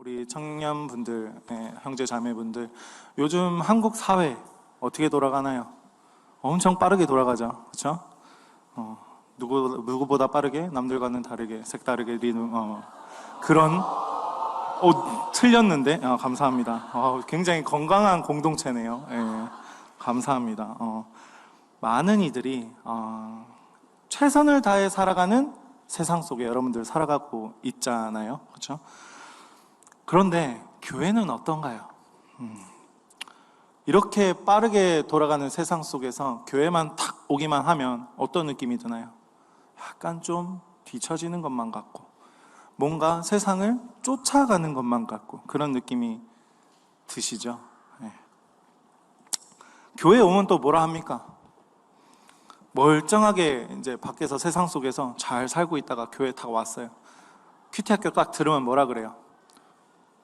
우리 청년분들, 형제 자매분들, 요즘 한국 사회 어떻게 돌아가나요? 엄청 빠르게 돌아가죠, 그렇죠? 누구보다 빠르게, 남들과는 다르게, 색다르게 그런. 틀렸는데? 감사합니다. 굉장히 건강한 공동체네요. 예, 감사합니다. 많은 이들이 최선을 다해 살아가는 세상 속에 여러분들 살아가고 있잖아요, 그렇죠? 그런데 교회는 어떤가요? 이렇게 빠르게 돌아가는 세상 속에서 교회만 탁 오기만 하면 어떤 느낌이 드나요? 약간 좀 뒤처지는 것만 같고, 뭔가 세상을 쫓아가는 것만 같고, 그런 느낌이 드시죠? 네. 교회 오면 또 뭐라 합니까? 멀쩡하게 이제 밖에서 세상 속에서 잘 살고 있다가 교회 딱 왔어요. 큐티 학교 딱 들으면 뭐라 그래요?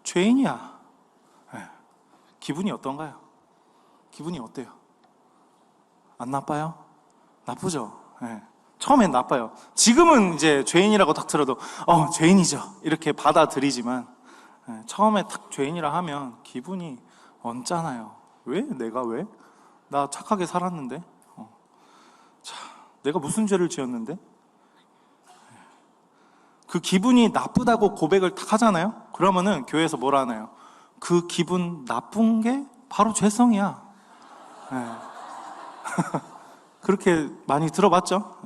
죄인이야. 네. 기분이 어떤가요? 기분이 어때요? 안 나빠요? 나쁘죠? 네. 처음엔 나빠요. 지금은 이제 죄인이라고 딱 들어도 죄인이죠 이렇게 받아들이지만, 처음에 딱 죄인이라 하면 기분이 언짢아요. 왜? 내가 왜? 나 착하게 살았는데? 내가 무슨 죄를 지었는데? 그 기분이 나쁘다고 고백을 딱 하잖아요. 그러면은 교회에서 뭐라 하나요? 그 기분 나쁜 게 바로 죄성이야. 그렇게 많이 들어봤죠?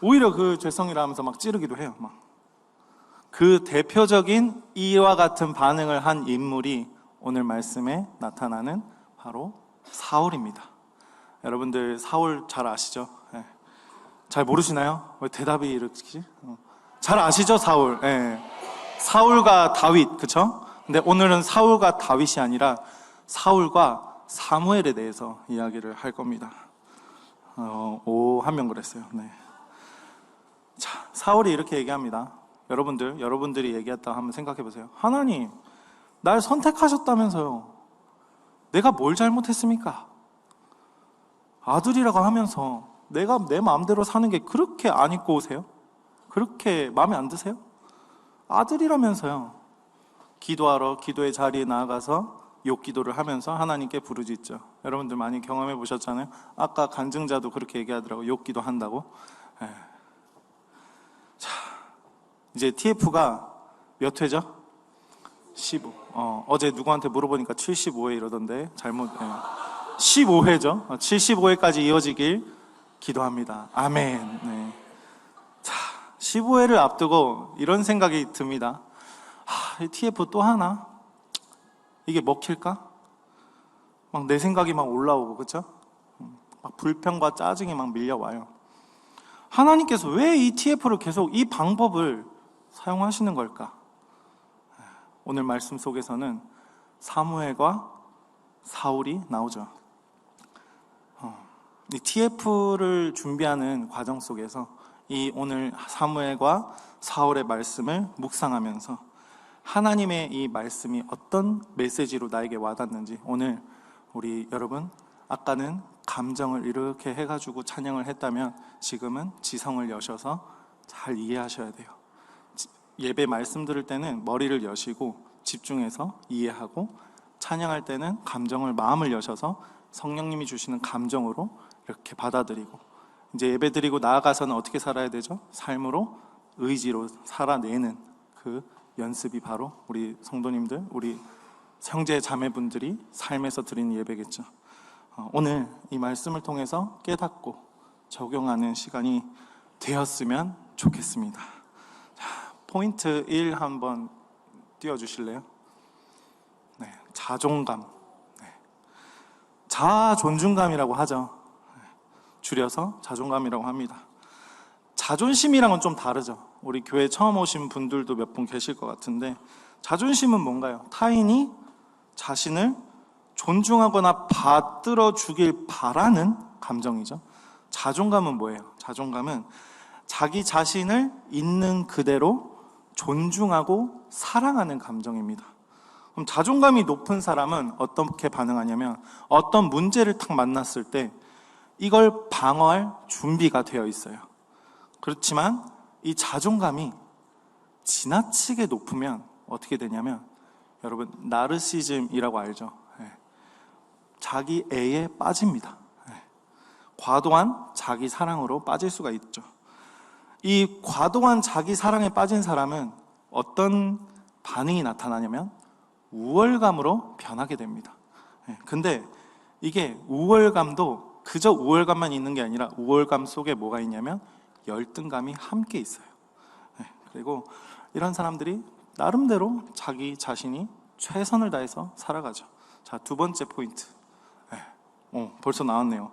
오히려 그 죄성이라 하면서 막 찌르기도 해요. 그 대표적인 이와 같은 반응을 한 인물이 오늘 말씀에 나타나는 바로 사울입니다. 여러분들 사울 잘 아시죠? 잘 모르시나요? 왜 대답이 이렇게? 잘 아시죠, 사울? 사울과 다윗, 그쵸? 근데 오늘은 사울과 다윗이 아니라 사울과 사무엘에 대해서 이야기를 할 겁니다. 한 명 그랬어요. 네. 자, 사울이 이렇게 얘기합니다. 여러분들이 얘기했다 한번 생각해 보세요. 하나님, 날 선택하셨다면서요. 내가 뭘 잘못했습니까? 아들이라고 하면서 내가 내 마음대로 사는 게 그렇게 안 입고 오세요? 그렇게 마음에 안 드세요? 아들이라면서요. 기도하러 기도의 자리에 나아가서 욕기도를 하면서 하나님께 부르짖죠. 여러분들 많이 경험해 보셨잖아요. 아까 간증자도 그렇게 얘기하더라고요. 욕기도 한다고. 자, 이제 TF가 몇 회죠? 15. 어제 누구한테 물어보니까 75회 이러던데 잘못. 15회죠. 75회까지 이어지길 기도합니다. 아멘. 네. 자, 15회를 앞두고 이런 생각이 듭니다. 이 TF 또 하나? 이게 먹힐까? 막 내 생각이 막 올라오고, 그쵸? 막 불평과 짜증이 막 밀려와요. 하나님께서 왜 이 TF를 계속 이 방법을 사용하시는 걸까? 오늘 말씀 속에서는 사무엘과 사울이 나오죠. 이 TF를 준비하는 과정 속에서 이 오늘 사무엘과 사울의 말씀을 묵상하면서 하나님의 이 말씀이 어떤 메시지로 나에게 와닿는지, 오늘 우리 여러분, 아까는 감정을 이렇게 해가지고 찬양을 했다면 지금은 지성을 여셔서 잘 이해하셔야 돼요. 예배 말씀 들을 때는 머리를 여시고 집중해서 이해하고, 찬양할 때는 마음을 여셔서 성령님이 주시는 감정으로 이렇게 받아들이고, 이제 예배 드리고 나아가서는 어떻게 살아야 되죠? 삶으로, 의지로 살아내는 그 연습이 바로 우리 성도님들, 우리 형제 자매분들이 삶에서 드리는 예배겠죠. 오늘 이 말씀을 통해서 깨닫고 적용하는 시간이 되었으면 좋겠습니다. 자, 포인트 1 한번 띄워주실래요? 네, 자존감. 자존중감이라고 하죠. 줄여서 자존감이라고 합니다. 자존심이랑은 좀 다르죠. 우리 교회 처음 오신 분들도 몇 분 계실 것 같은데, 자존심은 뭔가요? 타인이 자신을 존중하거나 받들어 주길 바라는 감정이죠. 자존감은 뭐예요? 자존감은 자기 자신을 있는 그대로 존중하고 사랑하는 감정입니다. 그럼 자존감이 높은 사람은 어떻게 반응하냐면, 어떤 문제를 딱 만났을 때 이걸 방어할 준비가 되어 있어요. 그렇지만 이 자존감이 지나치게 높으면 어떻게 되냐면, 여러분 나르시즘이라고 알죠? 자기 애에 빠집니다. 과도한 자기 사랑으로 빠질 수가 있죠. 이 과도한 자기 사랑에 빠진 사람은 어떤 반응이 나타나냐면 우월감으로 변하게 됩니다. 근데 이게 우월감도 그저 우월감만 있는 게 아니라 우월감 속에 뭐가 있냐면 열등감이 함께 있어요. 그리고 이런 사람들이 나름대로 자기 자신이 최선을 다해서 살아가죠. 자, 두 번째 포인트. 벌써 나왔네요.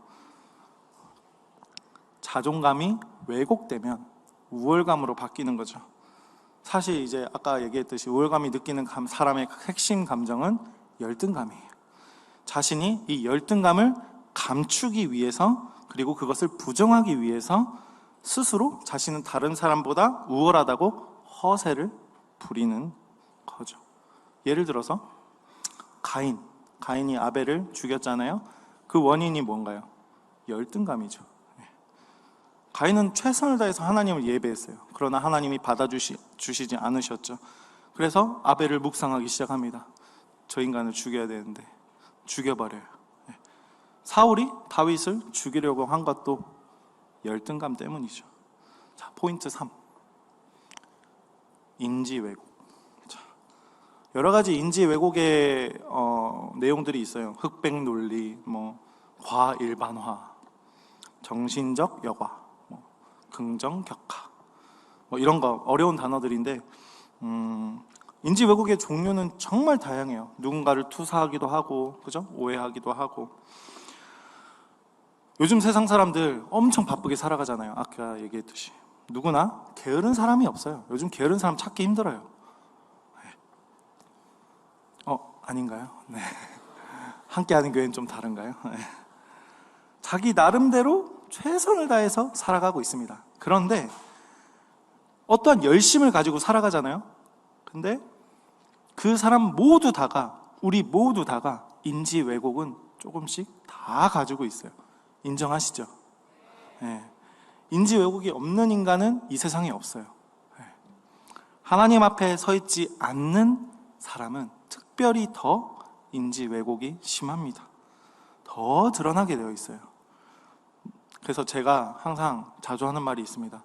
자존감이 왜곡되면 우월감으로 바뀌는 거죠. 사실 이제 아까 얘기했듯이 우월감이 느끼는 사람의 핵심 감정은 열등감이에요. 자신이 이 열등감을 감추기 위해서, 그리고 그것을 부정하기 위해서 스스로 자신은 다른 사람보다 우월하다고 허세를 부리는 거죠. 예를 들어서 가인이 아벨을 죽였잖아요. 그 원인이 뭔가요? 열등감이죠. 가인은 최선을 다해서 하나님을 예배했어요. 그러나 하나님이 받아주시지 않으셨죠. 그래서 아벨을 묵상하기 시작합니다. 저 인간을 죽여야 되는데 죽여버려요. 사울이 다윗을 죽이려고 한 것도 열등감 때문이죠. 자, 포인트 3. 인지 왜곡. 자, 여러 가지 인지 왜곡의 내용들이 있어요. 흑백 논리, 과일반화, 정신적 여과, 긍정 격하, 이런 거 어려운 단어들인데, 인지 왜곡의 종류는 정말 다양해요. 누군가를 투사하기도 하고, 그죠? 오해하기도 하고. 요즘 세상 사람들 엄청 바쁘게 살아가잖아요. 아까 얘기했듯이 누구나 게으른 사람이 없어요. 요즘 게으른 사람 찾기 힘들어요. 아닌가요? 네. 함께하는 교회는 좀 다른가요? 자기 나름대로 최선을 다해서 살아가고 있습니다. 그런데 어떠한 열심을 가지고 살아가잖아요. 근데 그 사람 모두 다가, 우리 모두 다가 인지 왜곡은 조금씩 다 가지고 있어요. 인정하시죠? 인지 왜곡이 없는 인간은 이 세상에 없어요. 하나님 앞에 서 있지 않는 사람은 특별히 더 인지 왜곡이 심합니다. 더 드러나게 되어 있어요. 그래서 제가 항상 자주 하는 말이 있습니다.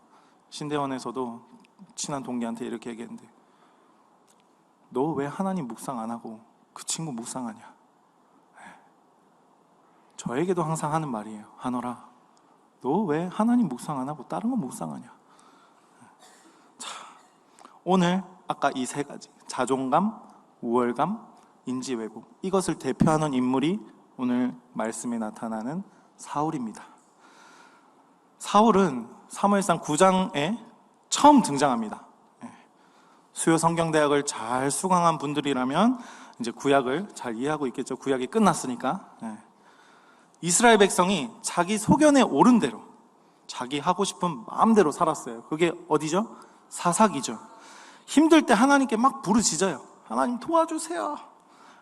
신대원에서도 친한 동기한테 이렇게 얘기했는데, 너 왜 하나님 묵상 안 하고 그 친구 묵상하냐? 저에게도 항상 하는 말이에요. 하노라, 너 왜 하나님 묵상 안 하고 다른 거 묵상하냐? 자, 오늘 아까 이 세 가지, 자존감, 우월감, 인지 왜곡, 이것을 대표하는 인물이 오늘 말씀에 나타나는 사울입니다. 사울은 사무엘상 9장에 처음 등장합니다. 수요 성경대학을 잘 수강한 분들이라면 이제 구약을 잘 이해하고 있겠죠. 구약이 끝났으니까. 이스라엘 백성이 자기 소견에 오른 대로, 자기 하고 싶은 마음대로 살았어요. 그게 어디죠? 사사기죠. 힘들 때 하나님께 막 부르짖어요. 하나님 도와주세요.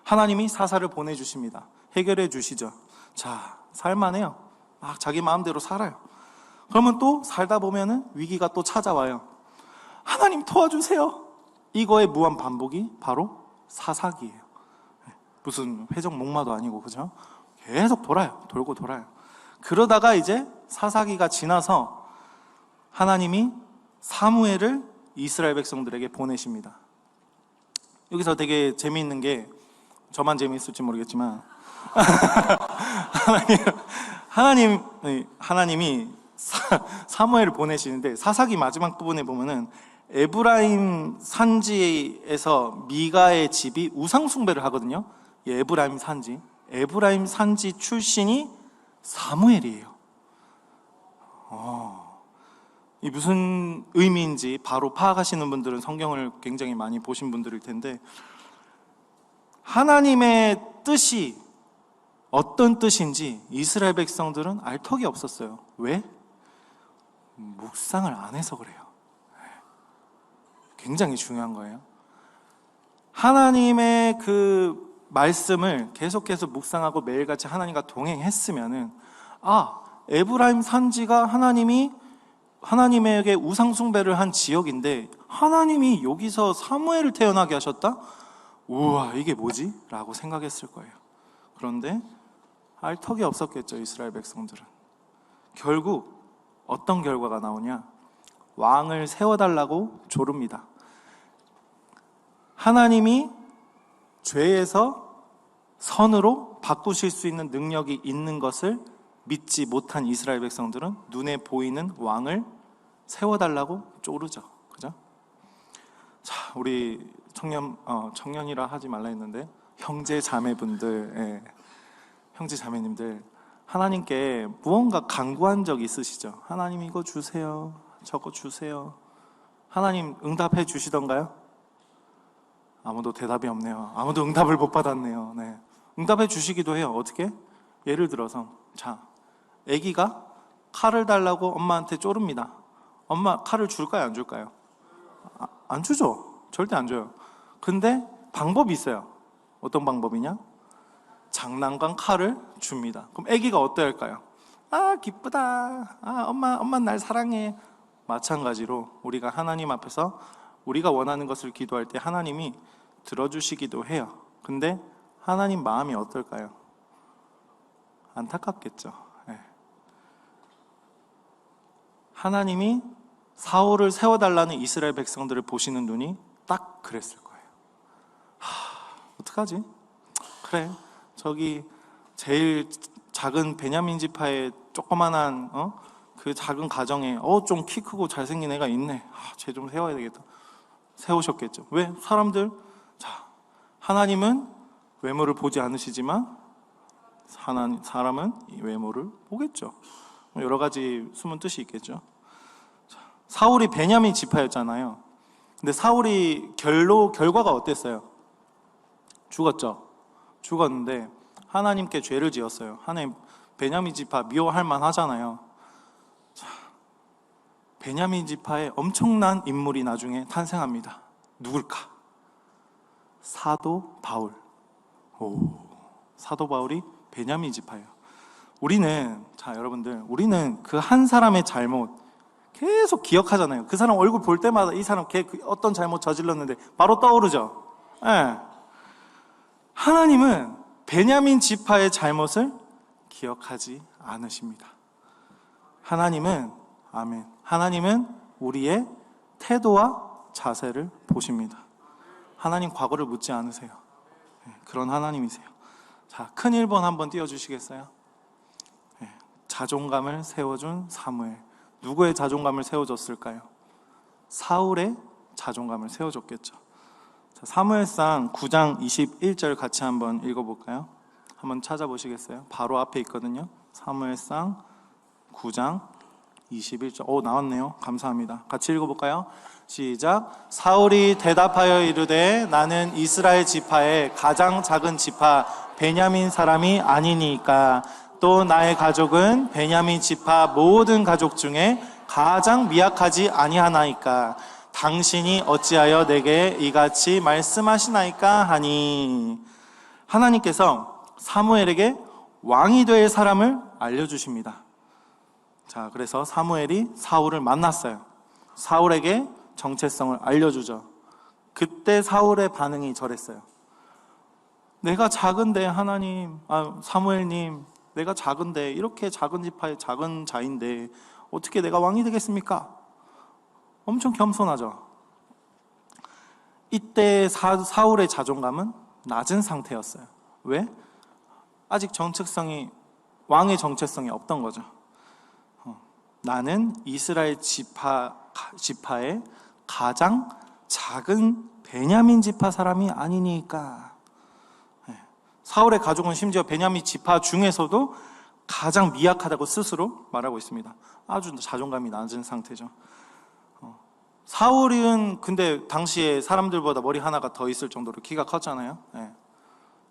하나님이 사사를 보내주십니다. 해결해 주시죠. 자, 살만해요. 막 자기 마음대로 살아요. 그러면 또 살다 보면은 위기가 또 찾아와요. 하나님 도와주세요. 이거의 무한 반복이 바로 사사기예요. 무슨 회적 목마도 아니고, 그죠? 계속 돌고 돌아요. 그러다가 이제 사사기가 지나서 하나님이 사무엘을 이스라엘 백성들에게 보내십니다. 여기서 되게 재미있는 게, 저만 재미있을지 모르겠지만 하나님이 사무엘을 보내시는데, 사사기 마지막 부분에 보면은 에브라임 산지에서 미가의 집이 우상 숭배를 하거든요. 에브라임 산지 출신이 사무엘이에요. 이 무슨 의미인지 바로 파악하시는 분들은 성경을 굉장히 많이 보신 분들일 텐데, 하나님의 뜻이 어떤 뜻인지 이스라엘 백성들은 알 턱이 없었어요. 왜? 묵상을 안 해서 그래요. 굉장히 중요한 거예요. 하나님의 그 말씀을 계속해서 묵상하고 매일같이 하나님과 동행했으면은, 에브라임 산지가 하나님에게 우상 숭배를 한 지역인데 하나님이 여기서 사무엘을 태어나게 하셨다? 우와, 이게 뭐지? 라고 생각했을 거예요. 그런데 알 턱이 없었겠죠, 이스라엘 백성들은. 결국 어떤 결과가 나오냐? 왕을 세워달라고 조릅니다. 하나님이 죄에서 선으로 바꾸실 수 있는 능력이 있는 것을 믿지 못한 이스라엘 백성들은 눈에 보이는 왕을 세워달라고 쪼르죠. 그죠? 자, 우리 청년이라 하지 말라 했는데, 형제 자매분들, 형제 자매님들, 하나님께 무언가 간구한 적 있으시죠? 하나님 이거 주세요, 저거 주세요. 하나님 응답해 주시던가요? 아무도 대답이 없네요. 아무도 응답을 못 받았네요. 네. 응답해 주시기도 해요. 어떻게? 예를 들어서, 자, 아기가 칼을 달라고 엄마한테 쪼릅니다. 엄마 칼을 줄까요, 안 줄까요? 안 주죠. 절대 안 줘요. 근데 방법이 있어요. 어떤 방법이냐? 장난감 칼을 줍니다. 그럼 아기가 어떨까요? 아, 기쁘다. 아, 엄마 날 사랑해. 마찬가지로 우리가 하나님 앞에서 우리가 원하는 것을 기도할 때 하나님이 들어주시기도 해요. 근데 하나님 마음이 어떨까요? 안타깝겠죠. 네. 하나님이 사울을 세워달라는 이스라엘 백성들을 보시는 눈이 딱 그랬을 거예요. 어떡하지? 그래, 저기 제일 작은 베냐민 지파의 조그만한 그 작은 가정에 좀 키 크고 잘생긴 애가 있네. 쟤 좀 세워야 되겠다. 세우셨겠죠. 왜? 사람들, 자, 하나님은 외모를 보지 않으시지만 사람은 이 외모를 보겠죠. 여러 가지 숨은 뜻이 있겠죠. 자, 사울이 베냐민 지파였잖아요. 근데 사울이 결과가 어땠어요? 죽었죠. 죽었는데 하나님께 죄를 지었어요. 하나님, 베냐민 지파 미워할 만하잖아요. 자, 베냐민 지파에 엄청난 인물이 나중에 탄생합니다. 누굴까? 사도 바울. 사도 바울이 베냐민 지파예요. 우리는, 자, 여러분들, 우리는 그 한 사람의 잘못 계속 기억하잖아요. 그 사람 얼굴 볼 때마다 이 사람 어떤 잘못 저질렀는데 바로 떠오르죠. 네. 하나님은 베냐민 지파의 잘못을 기억하지 않으십니다. 하나님은, 아멘, 하나님은 우리의 태도와 자세를 보십니다. 하나님 과거를 묻지 않으세요. 그런 하나님이세요. 자, 큰 1번 한번 띄워주시겠어요? 자존감을 세워준 사무엘. 누구의 자존감을 세워줬을까요? 사울의 자존감을 세워줬겠죠. 자, 사무엘상 9장 21절 같이 한번 읽어볼까요? 한번 찾아보시겠어요? 바로 앞에 있거든요. 사무엘상 9장 21절. 나왔네요. 감사합니다. 같이 읽어볼까요? 시작. 사울이 대답하여 이르되 나는 이스라엘 지파의 가장 작은 지파 베냐민 사람이 아니니까 또 나의 가족은 베냐민 지파 모든 가족 중에 가장 미약하지 아니하나이까 당신이 어찌하여 내게 이같이 말씀하시나이까 하니. 하나님께서 사무엘에게 왕이 될 사람을 알려주십니다. 자, 그래서 사무엘이 사울을 만났어요. 사울에게 정체성을 알려주죠. 그때 사울의 반응이 저랬어요. 내가 작은데 하나님, 사무엘님, 내가 작은데, 이렇게 작은 지파의 작은 자인데 어떻게 내가 왕이 되겠습니까? 엄청 겸손하죠. 이때 사울의 자존감은 낮은 상태였어요. 왜? 아직 왕의 정체성이 없던 거죠. 나는 이스라엘 지파의 가장 작은 베냐민 지파 사람이 아니니까. 사울의 가족은 심지어 베냐민 지파 중에서도 가장 미약하다고 스스로 말하고 있습니다. 아주 자존감이 낮은 상태죠. 사울은 근데 당시에 사람들보다 머리 하나가 더 있을 정도로 키가 컸잖아요.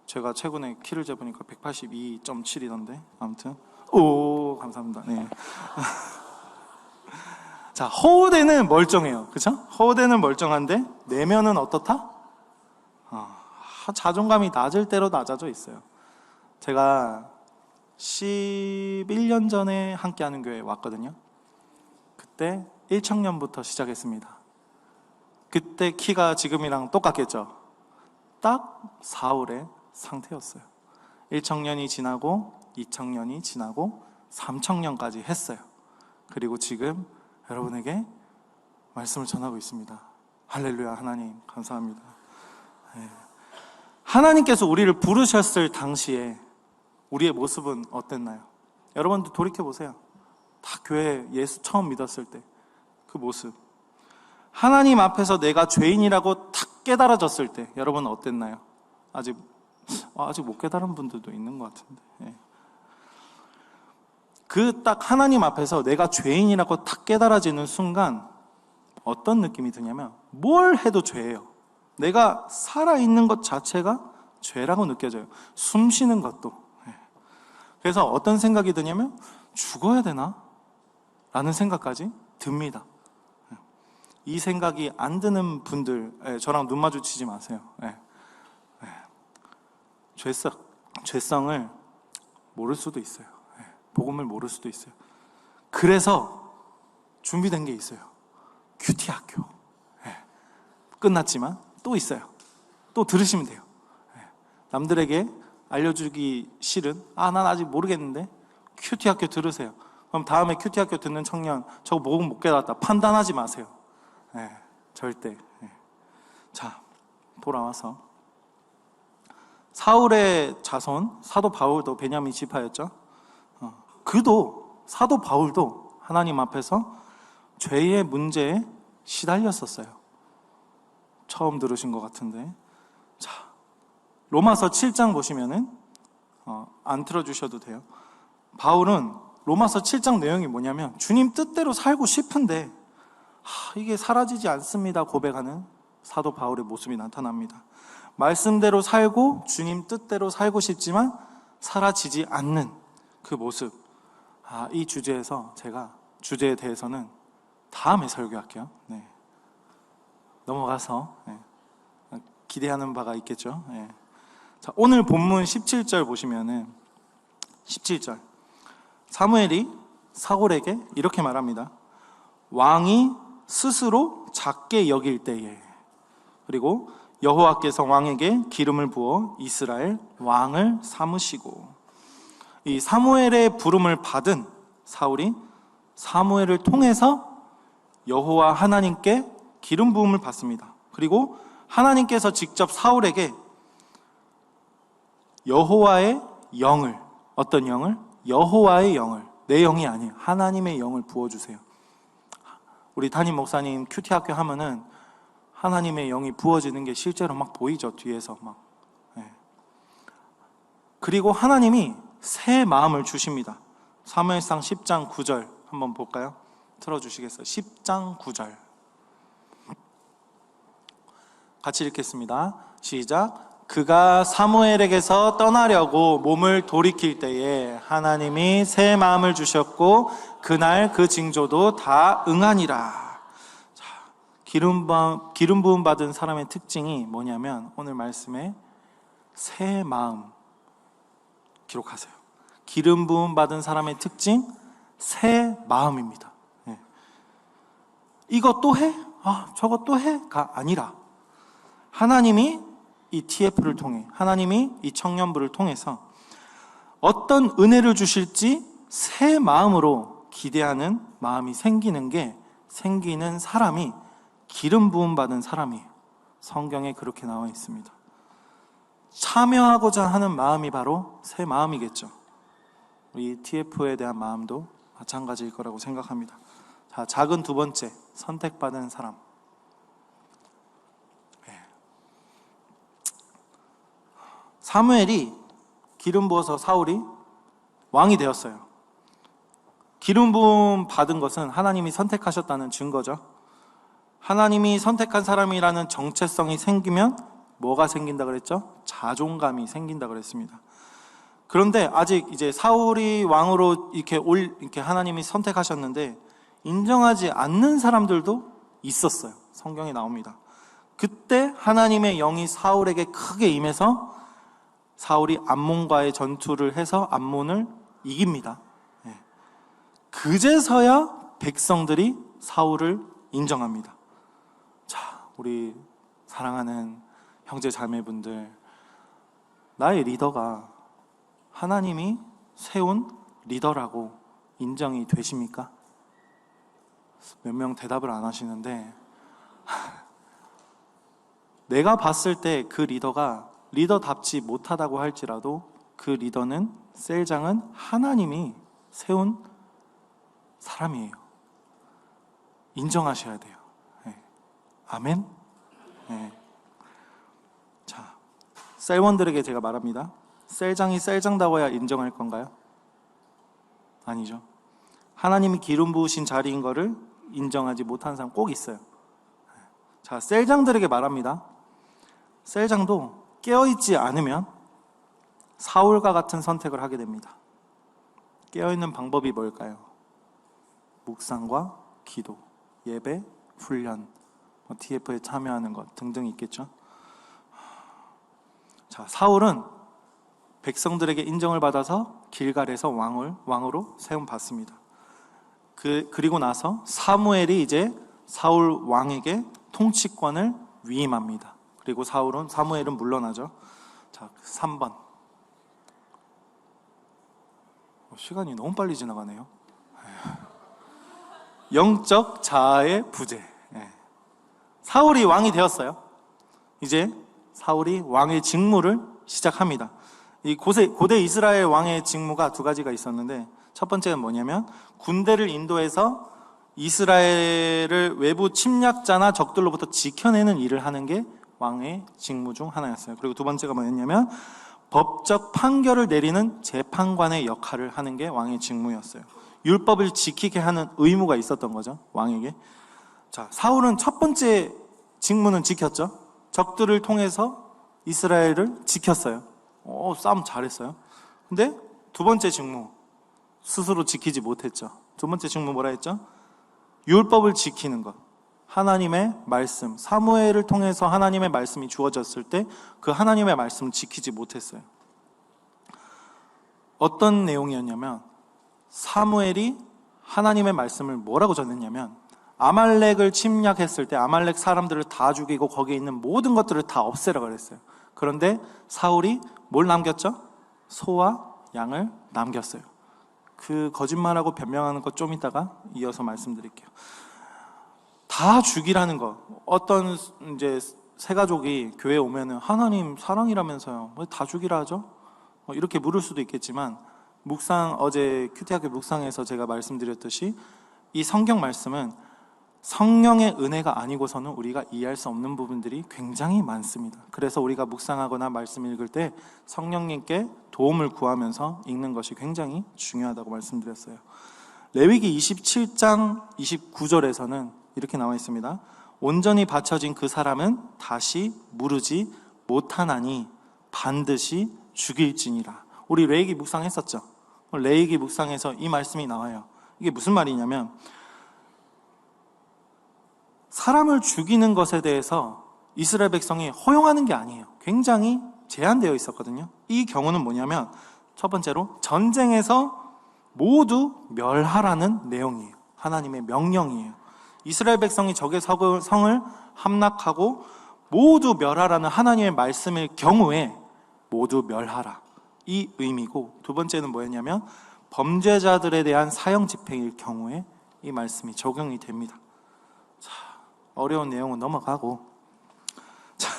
제가 최근에 키를 재보니까 182.7이던데 아무튼 감사합니다. 네. 자, 허우대는 멀쩡해요. 그쵸? 허우대는 멀쩡한데 내면은 어떻다? 자존감이 낮을 대로 낮아져 있어요. 제가 11년 전에 함께하는 교회에 왔거든요. 그때 1청년부터 시작했습니다. 그때 키가 지금이랑 똑같겠죠. 딱 사울의 상태였어요. 1청년이 지나고 2청년이 지나고 3청년까지 했어요. 그리고 지금 여러분에게 말씀을 전하고 있습니다. 할렐루야. 하나님 감사합니다. 하나님께서 우리를 부르셨을 당시에 우리의 모습은 어땠나요? 여러분도 돌이켜보세요. 다 교회 예수 처음 믿었을 때 그 모습, 하나님 앞에서 내가 죄인이라고 탁 깨달아졌을 때 여러분은 어땠나요? 아직 못 깨달은 분들도 있는 것 같은데, 그 딱 하나님 앞에서 내가 죄인이라고 탁 깨달아지는 순간 어떤 느낌이 드냐면 뭘 해도 죄예요. 내가 살아있는 것 자체가 죄라고 느껴져요. 숨 쉬는 것도. 그래서 어떤 생각이 드냐면 죽어야 되나? 라는 생각까지 듭니다. 이 생각이 안 드는 분들, 저랑 눈 마주치지 마세요. 죄성을 모를 수도 있어요. 복음을 모를 수도 있어요. 그래서 준비된 게 있어요. 큐티 학교. 끝났지만 또 있어요. 또 들으시면 돼요. 남들에게 알려주기 싫은, 난 아직 모르겠는데, 큐티 학교 들으세요. 그럼 다음에 큐티 학교 듣는 청년, 저거 복음 못 깨달았다 판단하지 마세요. 절대. 자, 돌아와서 사울의 자손 사도 바울도 베냐민 지파였죠. 사도 바울도 하나님 앞에서 죄의 문제에 시달렸었어요. 처음 들으신 것 같은데, 자, 로마서 7장 보시면은 안 틀어주셔도 돼요. 바울은 로마서 7장 내용이 뭐냐면 주님 뜻대로 살고 싶은데 이게 사라지지 않습니다 고백하는 사도 바울의 모습이 나타납니다. 말씀대로 살고 주님 뜻대로 살고 싶지만 사라지지 않는 그 모습, 이 주제에서 제가 주제에 대해서는 다음에 설교할게요. 넘어가서 기대하는 바가 있겠죠. 자, 오늘 본문 17절 보시면은 17절 사무엘이 사울에게 이렇게 말합니다. 왕이 스스로 작게 여길 때에, 그리고 여호와께서 왕에게 기름을 부어 이스라엘 왕을 삼으시고. 이 사무엘의 부름을 받은 사울이 사무엘을 통해서 여호와 하나님께 기름 부음을 받습니다. 그리고 하나님께서 직접 사울에게 여호와의 영을, 어떤 영을? 여호와의 영을, 내 영이 아니에요, 하나님의 영을 부어주세요. 우리 담임 목사님 큐티 학교 하면은 하나님의 영이 부어지는 게 실제로 막 보이죠, 뒤에서 막. 그리고 하나님이 새 마음을 주십니다. 사무엘상 10장 9절 한번 볼까요? 틀어주시겠어요? 10장 9절 같이 읽겠습니다. 시작. 그가 사무엘에게서 떠나려고 몸을 돌이킬 때에 하나님이 새 마음을 주셨고 그날 그 징조도 다 응하니라. 자, 기름 부음 받은 사람의 특징이 뭐냐면 오늘 말씀에 새 마음 기록하세요. 기름 부음 받은 사람의 특징, 새 마음입니다. 이것 또 해? 저것 또 해?가 아니라 하나님이 이 TF를 통해, 하나님이 이 청년부를 통해서 어떤 은혜를 주실지 새 마음으로 기대하는 마음이 생기는 사람이 기름 부음 받은 사람이에요. 성경에 그렇게 나와 있습니다. 참여하고자 하는 마음이 바로 새 마음이겠죠. 우리 TF에 대한 마음도 마찬가지일 거라고 생각합니다. 자, 작은 두 번째, 선택받은 사람. 사무엘이 기름 부어서 사울이 왕이 되었어요. 기름 부음 받은 것은 하나님이 선택하셨다는 증거죠. 하나님이 선택한 사람이라는 정체성이 생기면 뭐가 생긴다 그랬죠? 자존감이 생긴다 그랬습니다. 그런데 아직 이제 사울이 왕으로 이렇게 하나님이 선택하셨는데 인정하지 않는 사람들도 있었어요. 성경에 나옵니다. 그때 하나님의 영이 사울에게 크게 임해서 사울이 암몬과의 전투를 해서 암몬을 이깁니다. 그제서야 백성들이 사울을 인정합니다. 자, 우리 사랑하는 형제 자매분들, 나의 리더가 하나님이 세운 리더라고 인정이 되십니까? 몇 명 대답을 안 하시는데, 내가 봤을 때 그 리더가 리더답지 못하다고 할지라도 그 리더는, 셀장은 하나님이 세운 사람이에요. 인정하셔야 돼요. 네. 아멘. 네. 자, 셀원들에게 제가 말합니다. 셀장이 셀장다워야 인정할 건가요? 아니죠. 하나님이 기름 부으신 자리인 거를 인정하지 못한 사람 꼭 있어요. 자, 셀장들에게 말합니다. 셀장도 깨어있지 않으면 사울과 같은 선택을 하게 됩니다. 깨어있는 방법이 뭘까요? 묵상과 기도, 예배, 훈련, TF에 참여하는 것 등등 있겠죠. 자, 사울은 백성들에게 인정을 받아서 길갈에서 왕으로 세움 받습니다. 그리고 나서 사무엘이 이제 사울 왕에게 통치권을 위임합니다. 그리고 사무엘은 물러나죠. 자, 3번. 시간이 너무 빨리 지나가네요. 영적 자아의 부재. 사울이 왕이 되었어요. 이제 사울이 왕의 직무를 시작합니다. 이 고대 이스라엘 왕의 직무가 두 가지가 있었는데, 첫 번째는 뭐냐면 군대를 인도해서 이스라엘을 외부 침략자나 적들로부터 지켜내는 일을 하는 게 왕의 직무 중 하나였어요. 그리고 두 번째가 뭐였냐면 법적 판결을 내리는 재판관의 역할을 하는 게 왕의 직무였어요. 율법을 지키게 하는 의무가 있었던 거죠, 왕에게. 자, 사울은 첫 번째 직무는 지켰죠. 적들을 통해서 이스라엘을 지켰어요. 싸움 잘했어요. 근데 두 번째 직무, 스스로 지키지 못했죠. 두 번째 직무 뭐라 했죠? 율법을 지키는 것. 하나님의 말씀, 사무엘을 통해서 하나님의 말씀이 주어졌을 때 그 하나님의 말씀을 지키지 못했어요. 어떤 내용이었냐면, 사무엘이 하나님의 말씀을 뭐라고 전했냐면, 아말렉을 침략했을 때 아말렉 사람들을 다 죽이고 거기에 있는 모든 것들을 다 없애라 그랬어요. 그런데 사울이 뭘 남겼죠? 소와 양을 남겼어요. 그 거짓말하고 변명하는 것 좀 이따가 이어서 말씀드릴게요. 다 죽이라는 것. 어떤 이제 새 가족이 교회에 오면은 하나님 사랑이라면서요, 왜 다 죽이라 하죠? 이렇게 물을 수도 있겠지만, 어제 큐티학교 묵상에서 제가 말씀드렸듯이 이 성경 말씀은 성령의 은혜가 아니고서는 우리가 이해할 수 없는 부분들이 굉장히 많습니다. 그래서 우리가 묵상하거나 말씀 읽을 때 성령님께 도움을 구하면서 읽는 것이 굉장히 중요하다고 말씀드렸어요. 레위기 27장 29절에서는 이렇게 나와 있습니다. 온전히 바쳐진 그 사람은 다시 무르지 못하나니 반드시 죽일지니라. 우리 레위기 묵상했었죠. 레위기 묵상에서 이 말씀이 나와요. 이게 무슨 말이냐면, 사람을 죽이는 것에 대해서 이스라엘 백성이 허용하는 게 아니에요. 굉장히 제한되어 있었거든요. 이 경우는 뭐냐면, 첫 번째로 전쟁에서 모두 멸하라는 내용이에요. 하나님의 명령이에요. 이스라엘 백성이 적의 성을 함락하고 모두 멸하라는 하나님의 말씀일 경우에 모두 멸하라, 이 의미고, 두 번째는 뭐였냐면 범죄자들에 대한 사형 집행일 경우에 이 말씀이 적용이 됩니다. 자, 어려운 내용은 넘어가고, 자,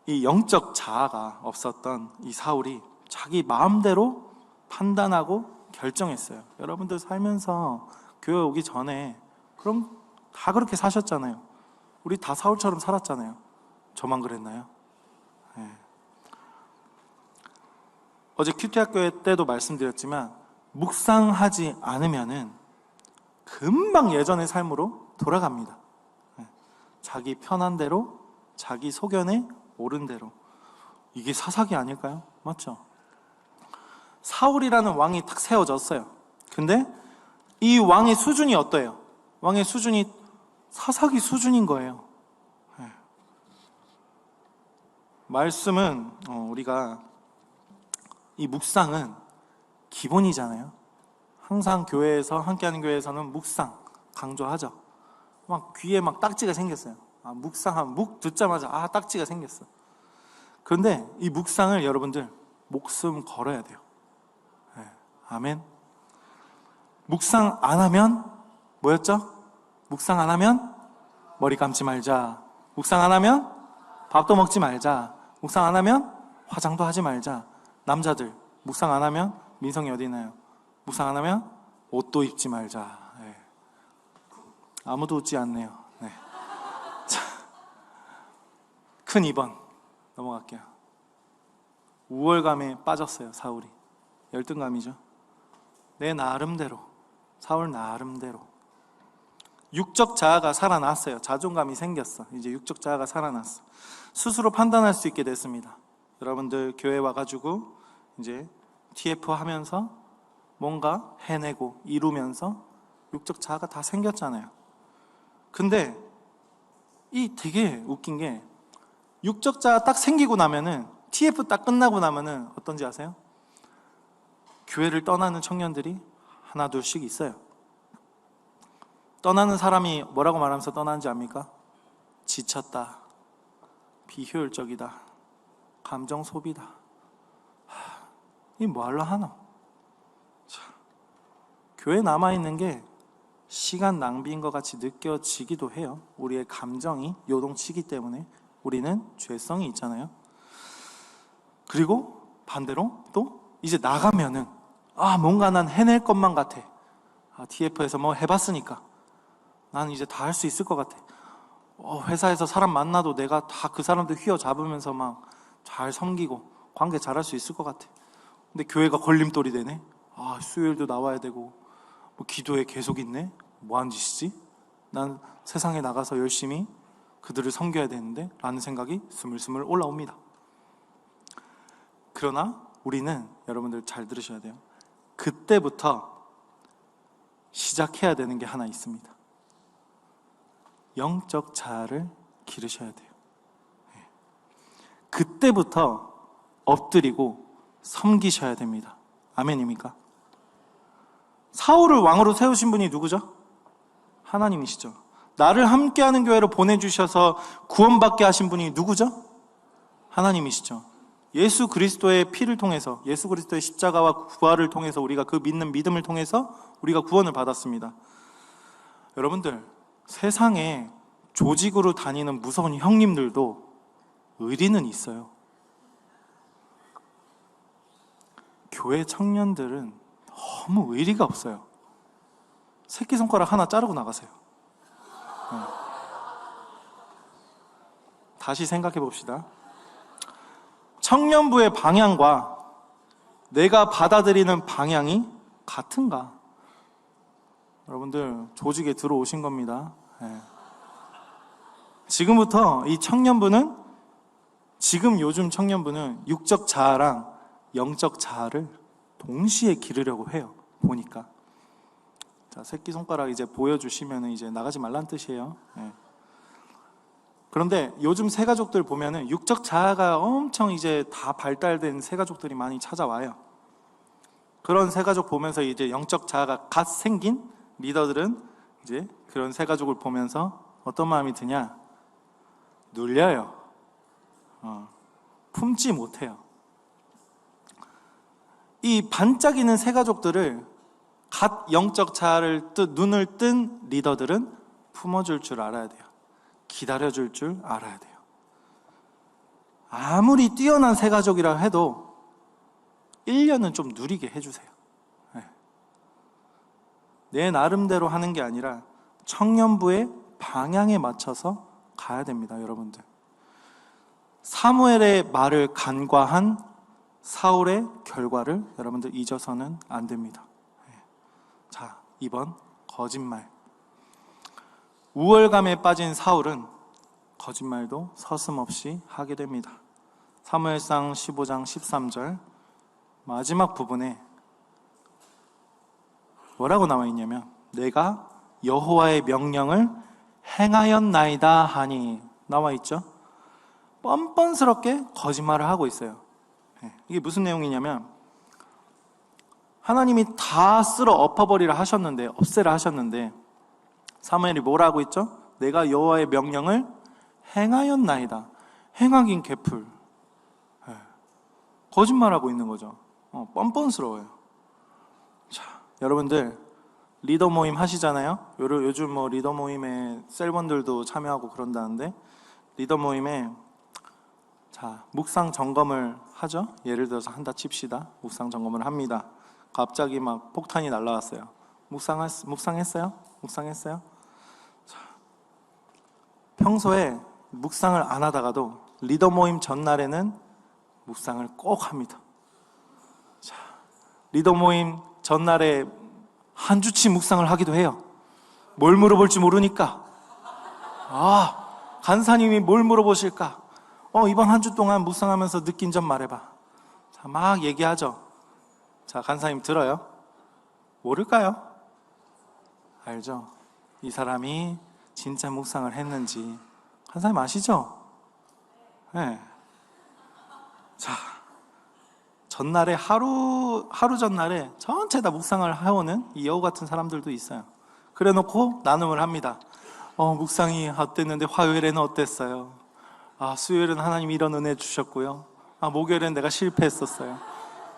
이 영적 자아가 없었던 이 사울이 자기 마음대로 판단하고 결정했어요. 여러분들 살면서 교회 오기 전에 그럼 다 그렇게 사셨잖아요. 우리 다 사울처럼 살았잖아요. 저만 그랬나요? 네. 어제 큐티학교 때도 말씀드렸지만, 묵상하지 않으면은 금방 예전의 삶으로 돌아갑니다. 네. 자기 편한 대로, 자기 소견에 옳은 대로. 이게 사사기 아닐까요? 맞죠? 사울이라는 왕이 딱 세워졌어요. 근데 이 왕의 수준이 어때요? 왕의 수준이 사사기 수준인 거예요. 네. 말씀은 우리가 이 묵상은 기본이잖아요. 항상 교회에서, 함께하는 교회에서는 묵상 강조하죠. 막 귀에 막 딱지가 생겼어요. 묵 듣자마자 딱지가 생겼어. 그런데 이 묵상을 여러분들 목숨 걸어야 돼요. 네, 아멘. 묵상 안 하면 뭐였죠? 묵상 안 하면 머리 감지 말자. 묵상 안 하면 밥도 먹지 말자. 묵상 안 하면 화장도 하지 말자. 남자들 묵상 안 하면 민성이 어디 있나요? 묵상 안 하면 옷도 입지 말자. 네. 아무도 웃지 않네요. 네. 자, 큰 2번 넘어갈게요. 우월감에 빠졌어요. 사울이 열등감이죠. 내 나름대로, 사울 나름대로 육적 자아가 살아났어요. 자존감이 생겼어. 이제 육적 자아가 살아났어. 스스로 판단할 수 있게 됐습니다. 여러분들 교회 와가지고 이제 TF 하면서 뭔가 해내고 이루면서 육적 자아가 다 생겼잖아요. 근데 이 되게 웃긴 게 육적 자아 딱 생기고 나면은 TF 딱 끝나고 나면은 어떤지 아세요? 교회를 떠나는 청년들이 하나 둘씩 있어요. 떠나는 사람이 뭐라고 말하면서 떠나는지 압니까? 지쳤다, 비효율적이다, 감정 소비다. 이 뭐하러 하노? 교회 남아있는 게 시간 낭비인 것 같이 느껴지기도 해요. 우리의 감정이 요동치기 때문에. 우리는 죄성이 있잖아요. 그리고 반대로 또 이제 나가면은 뭔가 난 해낼 것만 같아. TF에서 뭐 해봤으니까 난 이제 다 할 수 있을 것 같아. 회사에서 사람 만나도 내가 다 그 사람들 휘어잡으면서 막 잘 섬기고 관계 잘할 수 있을 것 같아. 근데 교회가 걸림돌이 되네. 수요일도 나와야 되고 뭐 기도에 계속 있네. 뭐 하는 짓이지? 난 세상에 나가서 열심히 그들을 섬겨야 되는데 라는 생각이 스물스물 올라옵니다. 그러나 우리는 여러분들 잘 들으셔야 돼요. 그때부터 시작해야 되는 게 하나 있습니다. 영적 자아를 기르셔야 돼요. 그때부터 엎드리고 섬기셔야 됩니다. 아멘입니까? 사울을 왕으로 세우신 분이 누구죠? 하나님이시죠. 나를 함께하는 교회로 보내주셔서 구원받게 하신 분이 누구죠? 하나님이시죠. 예수 그리스도의 피를 통해서, 예수 그리스도의 십자가와 부활을 통해서 우리가 그 믿는 믿음을 통해서 우리가 구원을 받았습니다. 여러분들, 세상에 조직으로 다니는 무서운 형님들도 의리는 있어요. 교회 청년들은 너무 의리가 없어요. 새끼손가락 하나 자르고 나가세요. 다시 생각해 봅시다. 청년부의 방향과 내가 받아들이는 방향이 같은가? 여러분들 조직에 들어오신 겁니다. 지금부터 이 청년부는, 지금 요즘 청년부는 육적 자아랑 영적 자아를 동시에 기르려고 해요. 보니까. 자, 새끼손가락 이제 보여주시면 이제 나가지 말란 뜻이에요. 그런데 요즘 새가족들 보면은 육적 자아가 엄청 이제 다 발달된 새가족들이 많이 찾아와요. 그런 새가족 보면서 이제 영적 자아가 갓 생긴 리더들은 이제 그런 새가족을 보면서 어떤 마음이 드냐? 눌려요. 품지 못해요. 이 반짝이는 새가족들을 갓 영적 자아를 눈을 뜬 리더들은 품어줄 줄 알아야 돼요. 기다려줄 줄 알아야 돼요. 아무리 뛰어난 새가족이라 해도 1년은 좀 누리게 해주세요. 내 나름대로 하는 게 아니라 청년부의 방향에 맞춰서 가야 됩니다. 여러분들, 사무엘의 말을 간과한 사울의 결과를 여러분들 잊어서는 안 됩니다. 자, 2번 거짓말. 우월감에 빠진 사울은 거짓말도 서슴없이 하게 됩니다. 사무엘상 15장 13절 마지막 부분에 뭐라고 나와 있냐면, 내가 여호와의 명령을 행하였나이다 하니 나와 있죠. 뻔뻔스럽게 거짓말을 하고 있어요. 이게 무슨 내용이냐면, 하나님이 다 쓸어 엎어버리라 하셨는데, 없애라 하셨는데, 사무엘이 뭐라 하고 있죠? 내가 여호와의 명령을 행하였나이다. 행하긴 개풀. 거짓말하고 있는 거죠. 뻔뻔스러워요. 자, 여러분들 리더 모임 하시잖아요. 요즘 뭐 리더 모임에 셀번들도 참여하고 그런다는데, 리더 모임에 자, 묵상 점검을 하죠. 예를 들어서 한다 칩시다. 묵상 점검을 합니다. 갑자기 막 폭탄이 날라왔어요. 묵상했어요? 묵상했어요? 자, 평소에 묵상을 안 하다가도 리더 모임 전날에는 묵상을 꼭 합니다. 자, 리더 모임 전날에 한 주치 묵상을 하기도 해요. 뭘 물어볼지 모르니까. 간사님이 뭘 물어보실까? 이번 한 주 동안 묵상하면서 느낀 점 말해봐. 자, 막 얘기하죠. 자, 간사님 들어요? 모를까요? 알죠? 이 사람이 진짜 묵상을 했는지. 간사님 아시죠? 네. 자, 전날에 하루 전날에 전체 다 묵상을 해오는 이 여우 같은 사람들도 있어요. 그래 놓고 나눔을 합니다. 묵상이 어땠는데 화요일에는 어땠어요? 수요일은 하나님이 이런 은혜 주셨고요. 목요일엔 내가 실패했었어요.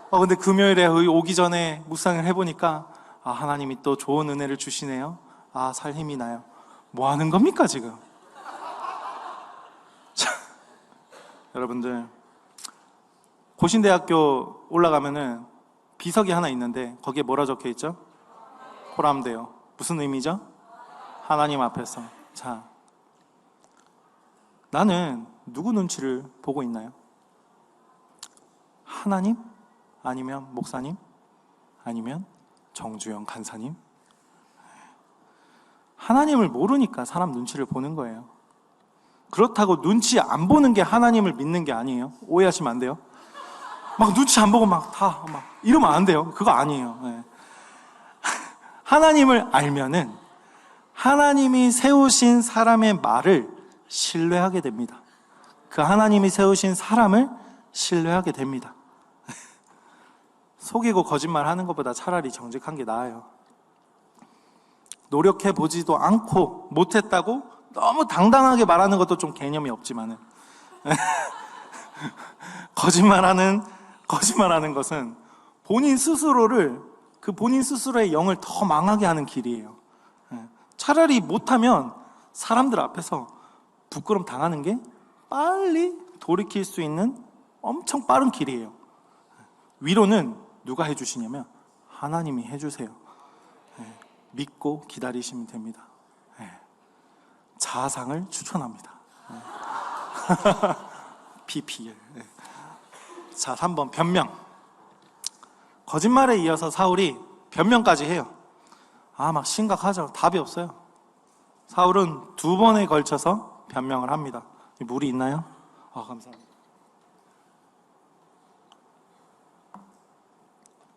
근데 금요일에 오기 전에 묵상을 해보니까 하나님이 또 좋은 은혜를 주시네요. 살 힘이 나요. 뭐 하는 겁니까 지금? 자, 여러분들 고신대학교 올라가면은 비석이 하나 있는데 거기에 뭐라 적혀 있죠? 호람대요. 무슨 의미죠? 하나님 앞에서. 자, 나는 누구 눈치를 보고 있나요? 하나님? 아니면 목사님? 아니면 정주영 간사님? 하나님을 모르니까 사람 눈치를 보는 거예요. 그렇다고 눈치 안 보는 게 하나님을 믿는 게 아니에요. 오해하시면 안 돼요. 막 눈치 안 보고 막 이러면 안 돼요. 그거 아니에요. 네. 하나님을 알면은 하나님이 세우신 사람의 말을 신뢰하게 됩니다. 그 하나님이 세우신 사람을 신뢰하게 됩니다. 속이고 거짓말하는 것보다 차라리 정직한 게 나아요. 노력해 보지도 않고 못했다고 너무 당당하게 말하는 것도 좀 개념이 없지만은 거짓말하는 것은 본인 스스로의 영을 더 망하게 하는 길이에요. 차라리 못하면 사람들 앞에서 부끄럼 당하는 게 빨리 돌이킬 수 있는 엄청 빠른 길이에요. 위로는 누가 해주시냐면 하나님이 해주세요. 믿고 기다리시면 됩니다. 자상을 추천합니다. PPL. 자, 3번 변명. 거짓말에 이어서 사울이 변명까지 해요. 막 심각하죠. 답이 없어요. 사울은 2번에 걸쳐서 변명을 합니다. 물이 있나요? 감사합니다.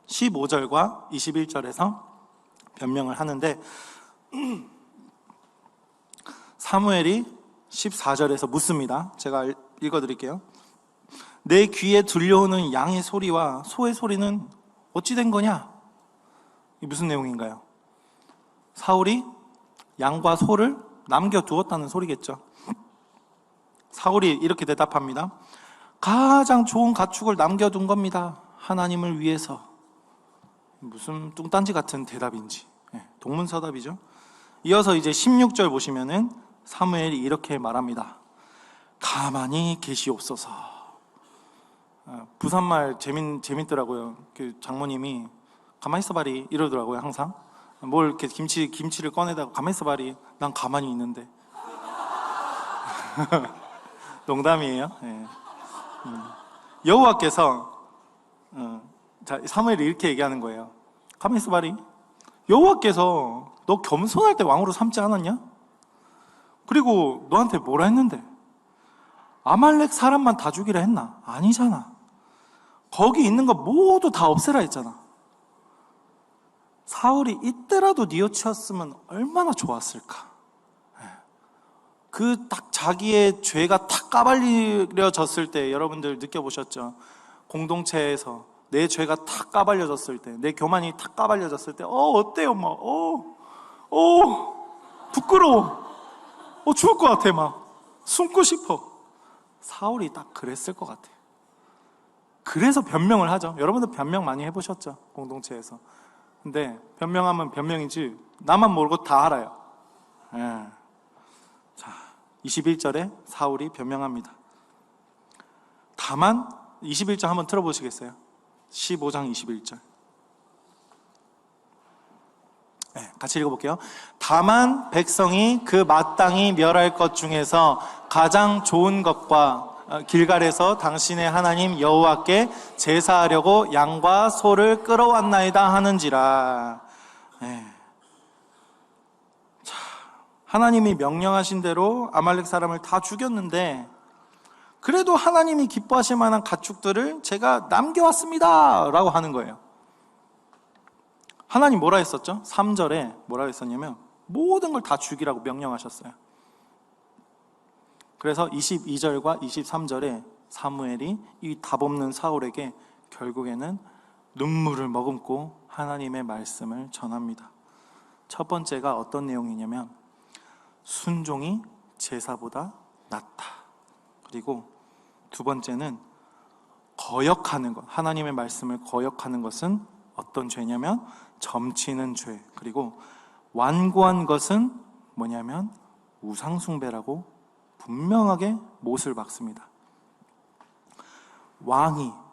15절과 21절에서 변명을 하는데 사무엘이 14절에서 묻습니다. 제가 읽어드릴게요. 내 귀에 들려오는 양의 소리와 소의 소리는 어찌 된 거냐? 이게 무슨 내용인가요? 사울이 양과 소를 남겨두었다는 소리겠죠. 사울이 이렇게 대답합니다. 가장 좋은 가축을 남겨둔 겁니다. 하나님을 위해서. 무슨 뚱딴지 같은 대답인지. 동문서답이죠. 이어서 이제 16절 보시면은 사무엘이 이렇게 말합니다. 가만히 계시옵소서. 부산말 재밌더라고요. 그 장모님이 가만히 있어봐리 이러더라고요. 항상 뭘 이렇게 김치를 꺼내다가 가만히 있어봐리 난 가만히 있는데. 농담이에요. 여호와께서 사무엘이 이렇게 얘기하는 거예요. 가만히 있어봐리. 여호와께서 너 겸손할 때 왕으로 삼지 않았냐? 그리고 너한테 뭐라 했는데? 아말렉 사람만 다 죽이라 했나? 아니잖아. 거기 있는 거 모두 다 없애라 했잖아. 사울이 이때라도 뉘우쳤으면 얼마나 좋았을까. 그 딱 자기의 죄가 탁 까발려졌을 때 여러분들 느껴보셨죠? 공동체에서 내 죄가 탁 까발려졌을 때, 내 교만이 탁 까발려졌을 때, 어때요? 막, 부끄러워. 죽을 것 같아, 막. 숨고 싶어. 사울이 딱 그랬을 것 같아요. 그래서 변명을 하죠. 여러분들 변명 많이 해보셨죠? 공동체에서. 근데 변명하면 변명이지 나만 모르고 다 알아요. 예. 자, 21절에 사울이 변명합니다. 다만 21절 한번 들어보시겠어요? 15장 21절. 네, 같이 읽어볼게요. 다만 백성이 그 마땅히 멸할 것 중에서 가장 좋은 것과 길갈에서 당신의 하나님 여호와께 제사하려고 양과 소를 끌어왔나이다 하는지라. 네. 자, 하나님이 명령하신 대로 아말렉 사람을 다 죽였는데 그래도 하나님이 기뻐하실 만한 가축들을 제가 남겨왔습니다 라고 하는 거예요. 하나님 뭐라 했었죠? 3절에 뭐라 했었냐면 모든 걸 다 죽이라고 명령하셨어요. 그래서 22절과 23절에 사무엘이 이 답없는 사울에게 결국에는 눈물을 머금고 하나님의 말씀을 전합니다. 첫 번째가 어떤 내용이냐면 순종이 제사보다 낫다. 그리고 두 번째는 거역하는 것, 하나님의 말씀을 거역하는 것은 어떤 죄냐면 점치는 죄. 그리고 완고한 것은 뭐냐면 우상숭배라고 분명하게 못을 박습니다.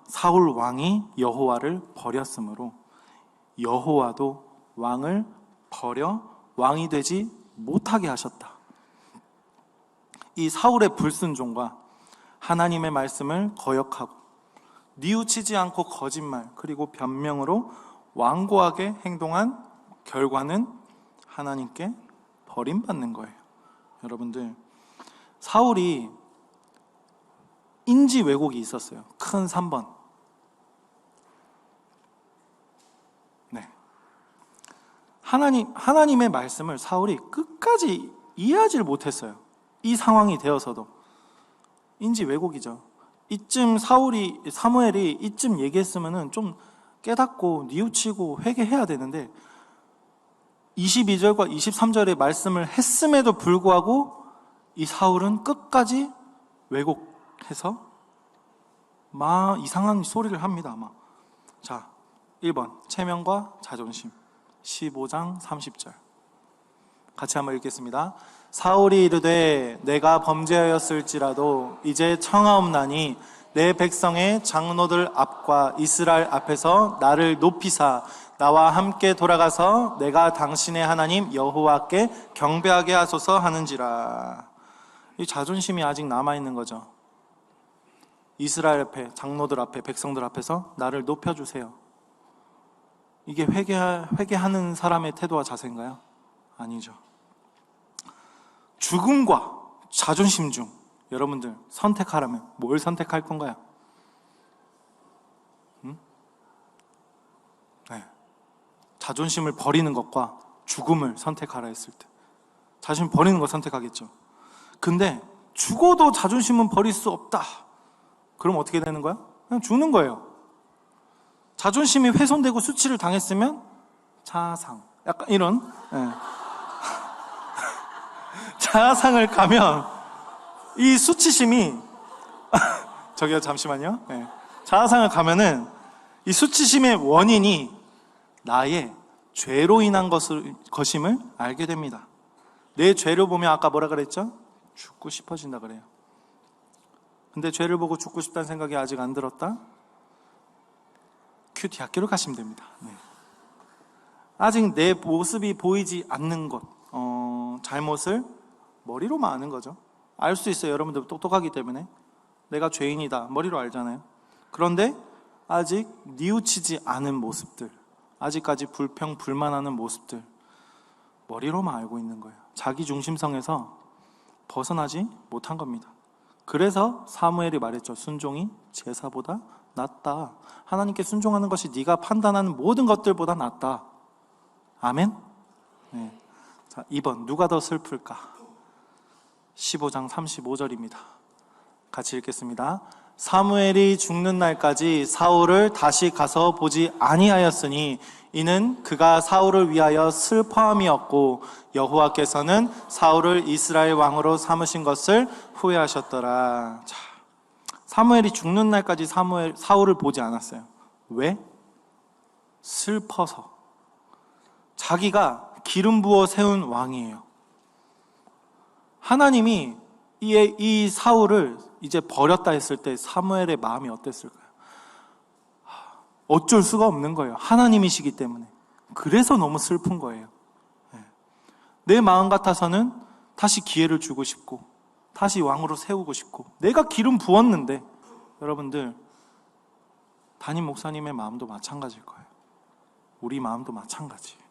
사울 왕이 여호와를 버렸으므로 여호와도 왕을 버려 왕이 되지 못하게 하셨다. 이 사울의 불순종과 하나님의 말씀을 거역하고 뉘우치지 않고 거짓말 그리고 변명으로 완고하게 행동한 결과는 하나님께 버림받는 거예요. 여러분들, 사울이 인지 왜곡이 있었어요. 큰 3번. 네. 하나님의 말씀을 사울이 끝까지 이해하지를 못했어요. 이 상황이 되어서도. 인지 왜곡이죠. 이쯤 사무엘이 이쯤 얘기했으면은 좀 깨닫고 뉘우치고 회개해야 되는데 22절과 23절의 말씀을 했음에도 불구하고 이 사울은 끝까지 왜곡해서 막 이상한 소리를 합니다. 막. 자, 1번 체면과 자존심. 15장 30절 같이 한번 읽겠습니다. 사울이 이르되 내가 범죄하였을지라도 이제 청하옵나니 내 백성의 장로들 앞과 이스라엘 앞에서 나를 높이사 나와 함께 돌아가서 내가 당신의 하나님 여호와께 경배하게 하소서 하는지라. 이 자존심이 아직 남아있는 거죠. 이스라엘 앞에, 장로들 앞에, 백성들 앞에서 나를 높여주세요. 이게 회개하는 사람의 태도와 자세인가요? 아니죠. 죽음과 자존심 중 여러분들 선택하라면 뭘 선택할 건가요? 네. 자존심을 버리는 것과 죽음을 선택하라 했을 때 자존심 버리는 거 선택하겠죠. 근데 죽어도 자존심은 버릴 수 없다. 그럼 어떻게 되는 거야? 그냥 죽는 거예요. 자존심이 훼손되고 수치를 당했으면 자상, 약간 이런 자상을 가면 이 수치심이 저기요 잠시만요. 자상을 가면은 이 수치심의 원인이 나의 죄로 인한 것임을 알게 됩니다. 내 죄를 보면 아까 뭐라 그랬죠? 죽고 싶어진다 그래요. 근데 죄를 보고 죽고 싶다는 생각이 아직 안 들었다? 큐티 학교를 가시면 됩니다. 아직 내 모습이 보이지 않는 것, 잘못을 머리로만 아는 거죠. 알 수 있어요. 여러분들 똑똑하기 때문에. 내가 죄인이다. 머리로 알잖아요. 그런데 아직 뉘우치지 않은 모습들, 아직까지 불평불만하는 모습들, 머리로만 알고 있는 거예요. 자기 중심성에서 벗어나지 못한 겁니다. 그래서 사무엘이 말했죠. 순종이 제사보다 낫다. 하나님께 순종하는 것이 네가 판단하는 모든 것들보다 낫다. 아멘? 네. 자, 2번 누가 더 슬플까? 15장 35절입니다. 같이 읽겠습니다. 사무엘이 죽는 날까지 사울을 다시 가서 보지 아니하였으니 이는 그가 사울을 위하여 슬퍼함이었고 여호와께서는 사울을 이스라엘 왕으로 삼으신 것을 후회하셨더라. 자, 사무엘이 죽는 날까지 사울을 보지 않았어요. 왜? 슬퍼서. 자기가 기름 부어 세운 왕이에요. 하나님이 이 사울을 이제 버렸다 했을 때 사무엘의 마음이 어땠을까요? 어쩔 수가 없는 거예요. 하나님이시기 때문에. 그래서 너무 슬픈 거예요. 내 마음 같아서는 다시 기회를 주고 싶고 다시 왕으로 세우고 싶고 내가 기름 부었는데, 여러분들 담임 목사님의 마음도 마찬가지일 거예요. 우리 마음도 마찬가지예요.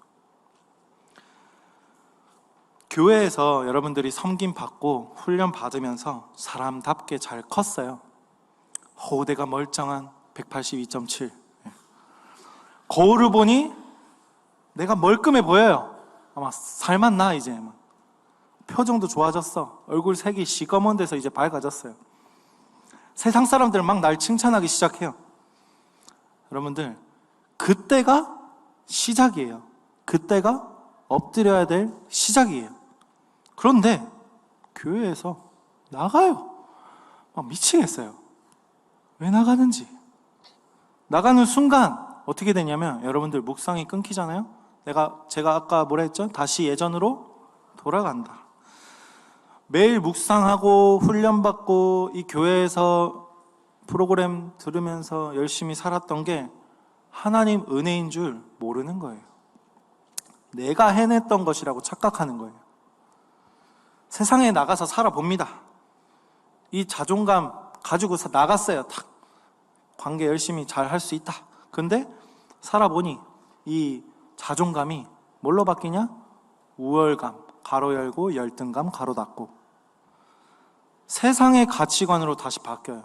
교회에서 여러분들이 섬김 받고 훈련 받으면서 사람답게 잘 컸어요. 내가 멀쩡한 182.7. 거울을 보니 내가 멀끔해 보여요. 아마 살맛나 이제. 표정도 좋아졌어. 얼굴 색이 시꺼먼 데서 이제 밝아졌어요. 세상 사람들 막 날 칭찬하기 시작해요. 여러분들, 그때가 시작이에요. 그때가 엎드려야 될 시작이에요. 그런데 교회에서 나가요. 막 미치겠어요. 왜 나가는지. 나가는 순간 어떻게 되냐면, 여러분들 묵상이 끊기잖아요. 제가 아까 뭐라 했죠? 다시 예전으로 돌아간다. 매일 묵상하고 훈련받고 이 교회에서 프로그램 들으면서 열심히 살았던 게 하나님 은혜인 줄 모르는 거예요. 내가 해냈던 것이라고 착각하는 거예요. 세상에 나가서 살아봅니다. 이 자존감 가지고 나갔어요. 탁. 관계 열심히 잘 할 수 있다. 근데 살아보니 이 자존감이 뭘로 바뀌냐? 우월감, 가로 열고 열등감, 가로 닫고. 세상의 가치관으로 다시 바뀌어요.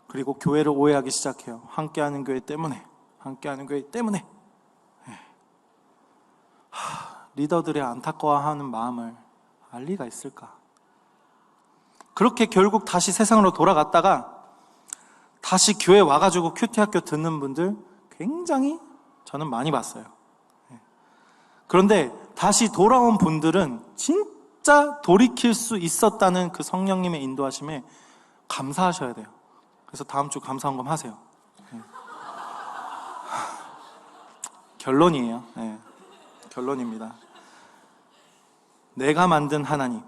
그리고 교회를 오해하기 시작해요. 함께하는 교회 때문에, 함께하는 교회 때문에. 리더들의 안타까워하는 마음을 알 리가 있을까? 그렇게 결국 다시 세상으로 돌아갔다가 다시 교회 와가지고 큐티학교 듣는 분들 굉장히 저는 많이 봤어요. 그런데 다시 돌아온 분들은 진짜 돌이킬 수 있었다는 그 성령님의 인도하심에 감사하셔야 돼요. 그래서 다음 주 감사헌금 하세요. 결론이에요. 결론입니다. 내가 만든 하나님,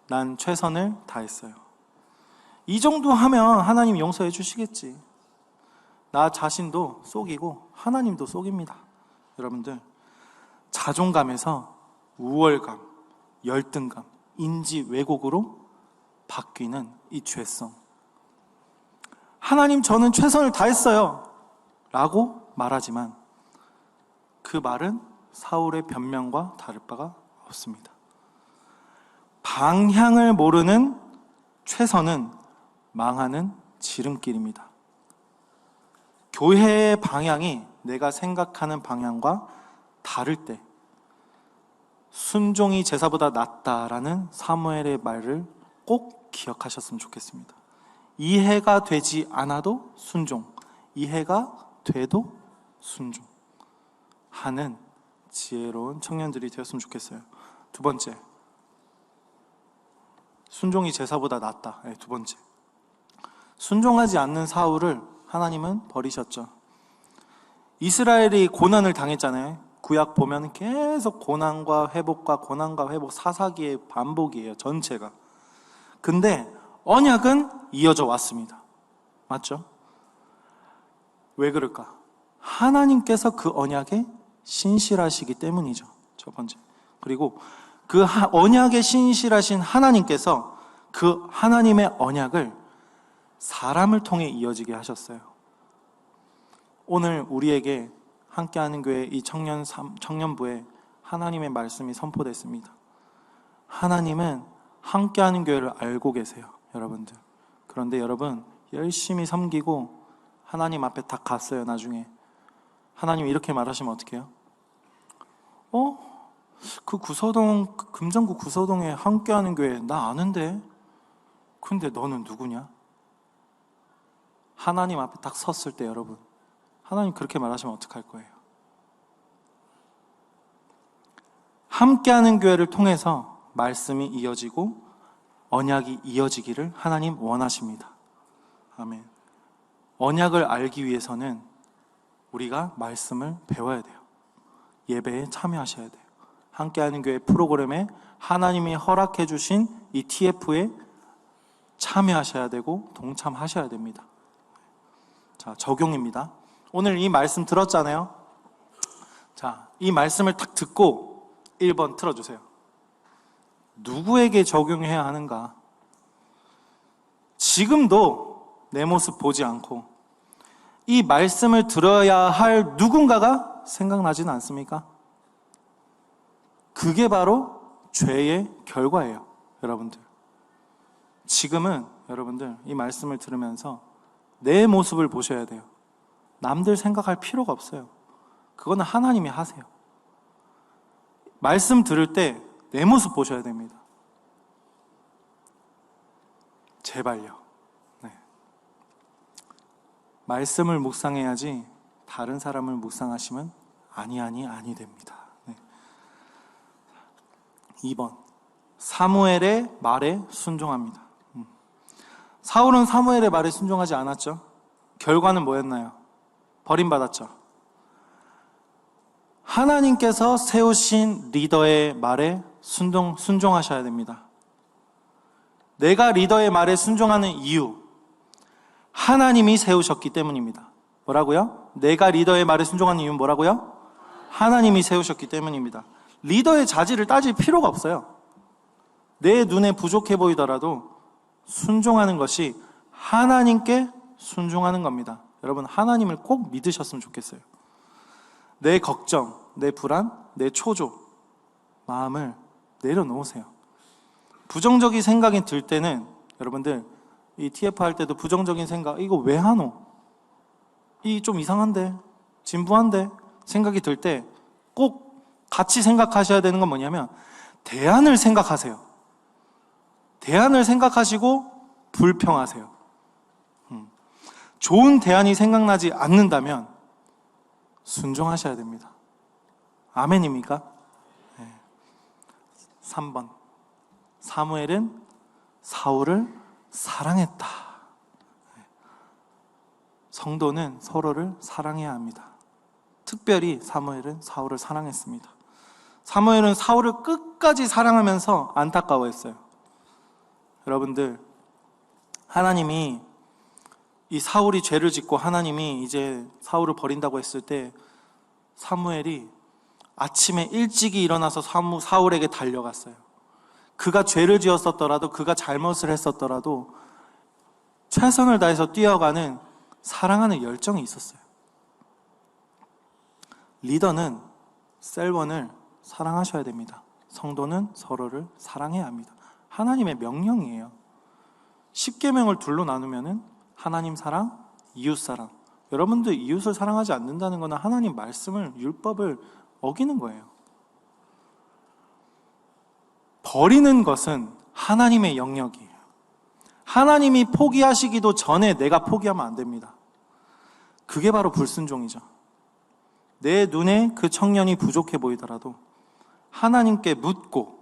난 최선을 다했어요. 이 정도 하면 하나님 용서해 주시겠지. 나 자신도 속이고 하나님도 속입니다. 여러분들, 자존감에서 우월감, 열등감, 인지 왜곡으로 바뀌는 이 죄성. 하나님, 저는 최선을 다했어요 라고 말하지만 그 말은 사울의 변명과 다를 바가 없습니다. 방향을 모르는 최선은 망하는 지름길입니다. 교회의 방향이 내가 생각하는 방향과 다를 때 순종이 제사보다 낫다라는 사무엘의 말을 꼭 기억하셨으면 좋겠습니다. 이해가 되지 않아도 순종, 이해가 돼도 순종 하는 지혜로운 청년들이 되었으면 좋겠어요. 두 번째, 순종이 제사보다 낫다. 두 번째, 순종하지 않는 사울을 하나님은 버리셨죠. 이스라엘이 고난을 당했잖아요. 구약 보면 계속 고난과 회복과 고난과 회복, 사사기의 반복이에요, 전체가. 근데 언약은 이어져 왔습니다. 맞죠? 왜 그럴까? 하나님께서 그 언약에 신실하시기 때문이죠. 첫 번째. 그리고 그 언약에 신실하신 하나님께서 그 하나님의 언약을 사람을 통해 이어지게 하셨어요. 오늘 우리에게 함께하는 교회 이 청년부에 하나님의 말씀이 선포됐습니다. 하나님은 함께하는 교회를 알고 계세요, 여러분들. 그런데 여러분, 열심히 섬기고 하나님 앞에 딱 갔어요. 나중에 하나님이 이렇게 말하시면 어떡해요? 그 구서동, 금정구 구서동에 함께하는 교회 나 아는데, 근데 너는 누구냐? 하나님 앞에 딱 섰을 때 여러분, 하나님 그렇게 말하시면 어떡할 거예요? 함께하는 교회를 통해서 말씀이 이어지고 언약이 이어지기를 하나님 원하십니다. 아멘. 언약을 알기 위해서는 우리가 말씀을 배워야 돼요. 예배에 참여하셔야 돼요. 함께하는 교회 프로그램에 하나님이 허락해 주신 이 TF에 참여하셔야 되고 동참하셔야 됩니다. 자, 적용입니다. 오늘 이 말씀 들었잖아요. 자, 이 말씀을 딱 듣고 1번 틀어주세요. 누구에게 적용해야 하는가? 지금도 내 모습 보지 않고 이 말씀을 들어야 할 누군가가 생각나지는 않습니까? 그게 바로 죄의 결과예요, 여러분들. 지금은 여러분들 이 말씀을 들으면서 내 모습을 보셔야 돼요. 남들 생각할 필요가 없어요. 그거는 하나님이 하세요. 말씀 들을 때 내 모습 보셔야 됩니다. 제발요. 네. 말씀을 묵상해야지 다른 사람을 묵상하시면 아니 됩니다. 네. 2번, 사무엘의 말에 순종합니다. 사울은 사무엘의 말에 순종하지 않았죠. 결과는 뭐였나요? 버림받았죠. 하나님께서 세우신 리더의 말에 순종하셔야 됩니다. 내가 리더의 말에 순종하는 이유, 하나님이 세우셨기 때문입니다. 뭐라고요? 내가 리더의 말에 순종하는 이유는 뭐라고요? 하나님이 세우셨기 때문입니다. 리더의 자질을 따질 필요가 없어요. 내 눈에 부족해 보이더라도 순종하는 것이 하나님께 순종하는 겁니다. 여러분, 하나님을 꼭 믿으셨으면 좋겠어요. 내 걱정, 내 불안, 내 초조, 마음을 내려놓으세요. 부정적인 생각이 들 때는 여러분들 이 TF 할 때도 부정적인 생각, 이거 왜 하노? 이 좀 이상한데, 진부한데 생각이 들 때 꼭 같이 생각하셔야 되는 건 뭐냐면 대안을 생각하세요. 대안을 생각하시고 불평하세요. 좋은 대안이 생각나지 않는다면 순종하셔야 됩니다. 아멘입니까? 네. 3번, 사무엘은 사울을 사랑했다. 성도는 서로를 사랑해야 합니다. 특별히 사무엘은 사울을 사랑했습니다. 사무엘은 사울을 끝까지 사랑하면서 안타까워했어요. 여러분들, 하나님이 이 사울이 죄를 짓고 하나님이 이제 사울을 버린다고 했을 때 사무엘이 아침에 일찍이 일어나서 사울에게 달려갔어요. 그가 죄를 지었었더라도, 그가 잘못을 했었더라도 최선을 다해서 뛰어가는 사랑하는 열정이 있었어요. 리더는 셀원을 사랑하셔야 됩니다. 성도는 서로를 사랑해야 합니다. 하나님의 명령이에요. 10계명을 둘로 나누면은 하나님 사랑, 이웃 사랑. 여러분들 이웃을 사랑하지 않는다는 것은 하나님 말씀을, 율법을 어기는 거예요. 버리는 것은 하나님의 영역이에요. 하나님이 포기하시기도 전에 내가 포기하면 안 됩니다. 그게 바로 불순종이죠. 내 눈에 그 청년이 부족해 보이더라도 하나님께 묻고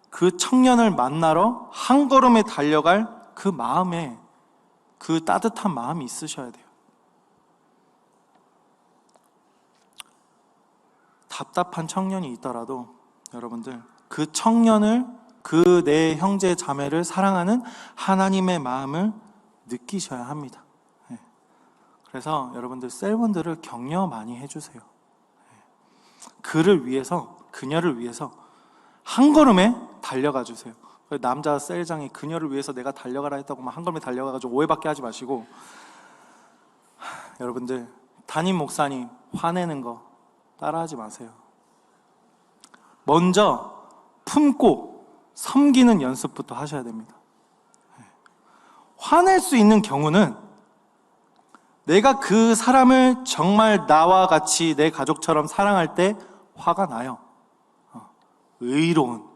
그 청년을 만나러 한 걸음에 달려갈 그 마음에, 그 따뜻한 마음이 있으셔야 돼요. 답답한 청년이 있더라도 여러분들 그 청년을, 그 내 형제 자매를 사랑하는 하나님의 마음을 느끼셔야 합니다. 그래서 여러분들 셀원들을 격려 많이 해주세요. 그를 위해서, 그녀를 위해서 한 걸음에 달려가 주세요. 남자 셀장이 그녀를 위해서 내가 달려가라 했다고 한 걸음에 달려가가지고 오해받게 하지 마시고, 여러분들 담임 목사님 화내는 거 따라하지 마세요. 먼저 품고 섬기는 연습부터 하셔야 됩니다. 화낼 수 있는 경우는 내가 그 사람을 정말 나와 같이 내 가족처럼 사랑할 때 화가 나요. 의로운.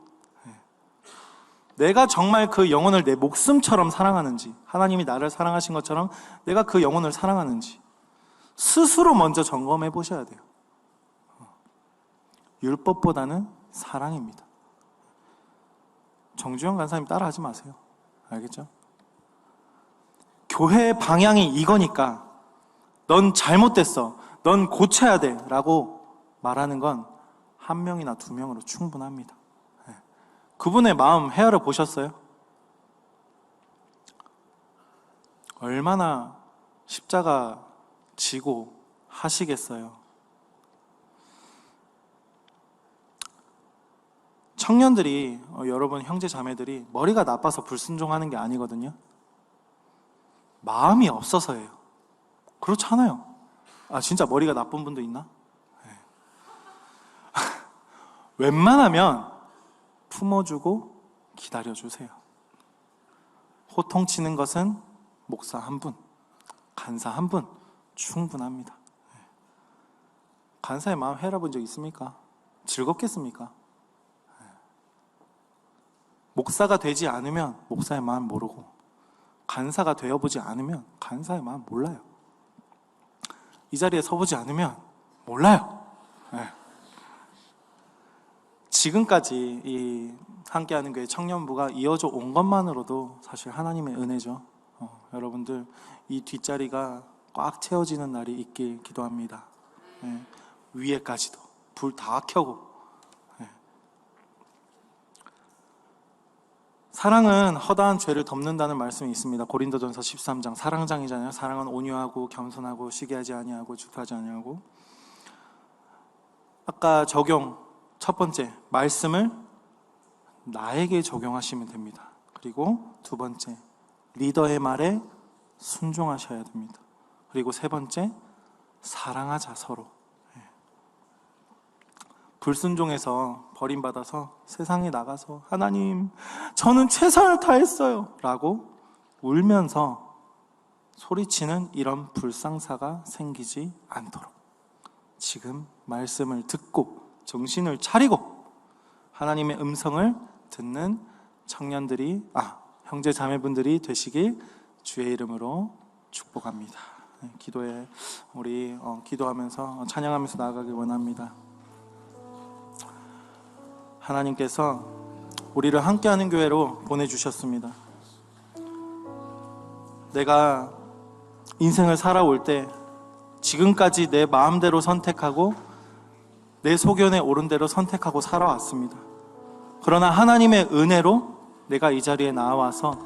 내가 정말 그 영혼을 내 목숨처럼 사랑하는지, 하나님이 나를 사랑하신 것처럼 내가 그 영혼을 사랑하는지 스스로 먼저 점검해 보셔야 돼요. 율법보다는 사랑입니다. 정주영 간사님 따라하지 마세요. 알겠죠? 교회의 방향이 이거니까 넌 잘못됐어, 넌 고쳐야 돼 라고 말하는 건 한 명이나 두 명으로 충분합니다. 그분의 마음 헤아려 보셨어요? 얼마나 십자가 지고 하시겠어요? 청년들이, 여러분 형제 자매들이 머리가 나빠서 불순종하는 게 아니거든요. 마음이 없어서예요. 그렇잖아요. 진짜 머리가 나쁜 분도 있나? 네. 웬만하면 품어주고 기다려주세요. 호통치는 것은 목사 한 분, 간사 한 분 충분합니다. 네. 간사의 마음 헤아려본 적 있습니까? 즐겁겠습니까? 네. 목사가 되지 않으면 목사의 마음 모르고, 간사가 되어보지 않으면 간사의 마음 몰라요. 이 자리에 서보지 않으면 몰라요. 네. 지금까지 이 함께하는 교회 청년부가 이어져 온 것만으로도 사실 하나님의 은혜죠. 여러분들 이 뒷자리가 꽉 채워지는 날이 있길 기도합니다. 네. 위에까지도 불 다 켜고. 네. 사랑은 허다한 죄를 덮는다는 말씀이 있습니다. 고린도전서 13장 사랑장이잖아요. 사랑은 온유하고 겸손하고 시기하지 아니하고 질투하지 아니하고. 아까 적용 첫 번째, 말씀을 나에게 적용하시면 됩니다. 그리고 두 번째, 리더의 말에 순종하셔야 됩니다. 그리고 세 번째, 사랑하자 서로. 불순종해서 버림받아서 세상에 나가서 하나님 저는 최선을 다했어요 라고 울면서 소리치는 이런 불상사가 생기지 않도록 지금 말씀을 듣고 정신을 차리고 하나님의 음성을 듣는 청년들이, 형제 자매분들이 되시길 주의 이름으로 축복합니다. 기도에 우리 기도하면서 찬양하면서 나아가길 원합니다. 하나님께서 우리를 함께하는 교회로 보내주셨습니다. 내가 인생을 살아올 때 지금까지 내 마음대로 선택하고 내 소견에 옳은 대로 선택하고 살아왔습니다. 그러나 하나님의 은혜로 내가 이 자리에 나와서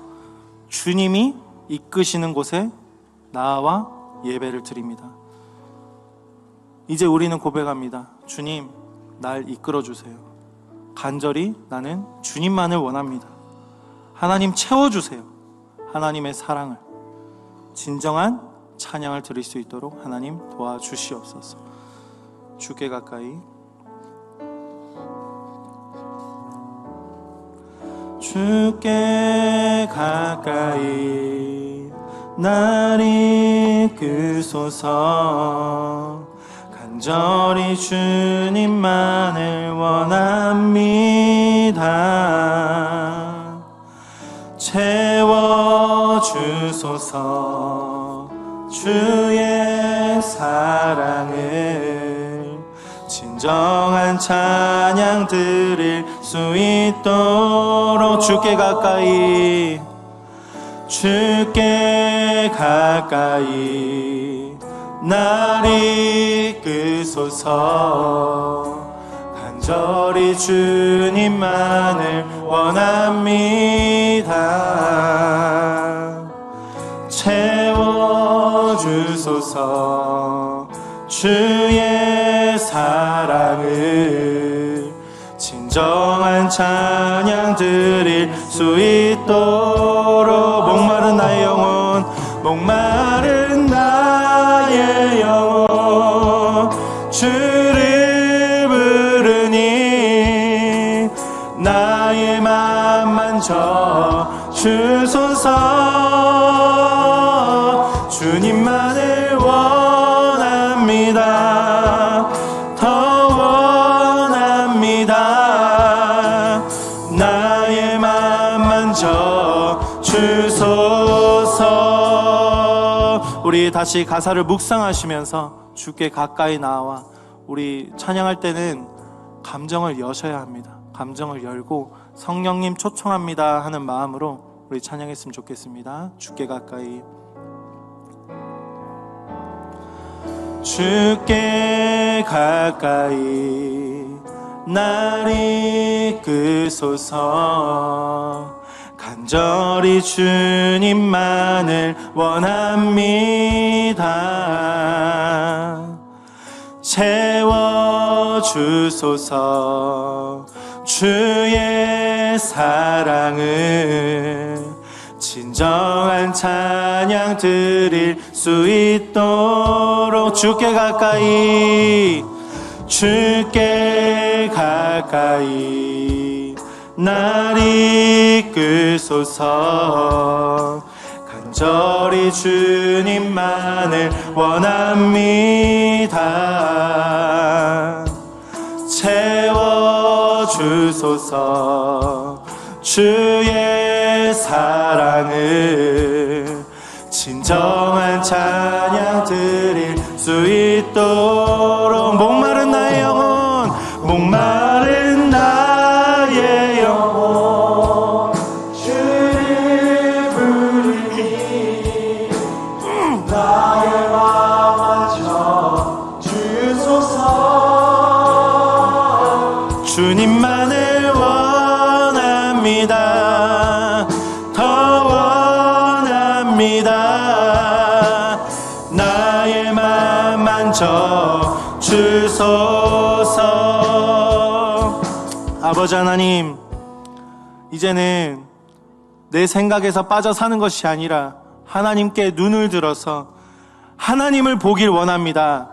주님이 이끄시는 곳에 나와 예배를 드립니다. 이제 우리는 고백합니다. 주님, 날 이끌어주세요. 간절히 나는 주님만을 원합니다. 하나님 채워주세요. 하나님의 사랑을, 진정한 찬양을 드릴 수 있도록 하나님 도와주시옵소서. 주께 가까이, 주께 가까이 날 이끄소서. 간절히 주님만을 원합니다. 채워주소서. 주의 사랑을 진정한 찬양 드릴 수 있도록 주께 가까이, 주께 가까이 날 이끄소서. 간절히 주님만을 원합니다. 채워주소서. 주의 사랑을 진정한 찬양 드릴 수 있도록. 목마른 나의 영혼, 목마른 나의 영혼 주를 부르니 나의 맘 만져 주소서. 주님만을 원합니다. 더 원합니다. 나의 맘 주소서. 우리 다시 가사를 묵상하시면서 주께 가까이 나와 우리 찬양할 때는 감정을 여셔야 합니다. 감정을 열고 성령님 초청합니다 하는 마음으로 우리 찬양했으면 좋겠습니다. 주께 가까이. 주께 가까이 날 이끄소서. 간절히 주님만을 원합니다. 채워주소서. 주의 사랑을 진정한 찬양 드릴 수 있도록 주께 가까이, 주께 가까이 날 이끄소서. 간절히 주님만을 원합니다. 채워주소서. 주의 사랑을 진정한 찬양 드릴 수 있도록. 목마른 나의 영혼, 목마른 나의 영혼 주를 부르니 나의 마음 주소서. 주님만을 원합니다. 더 원합니다. 나의 맘 만져 주소서. 아버지 하나님, 이제는 내 생각에서 빠져 사는 것이 아니라 하나님께 눈을 들어서 하나님을 보길 원합니다.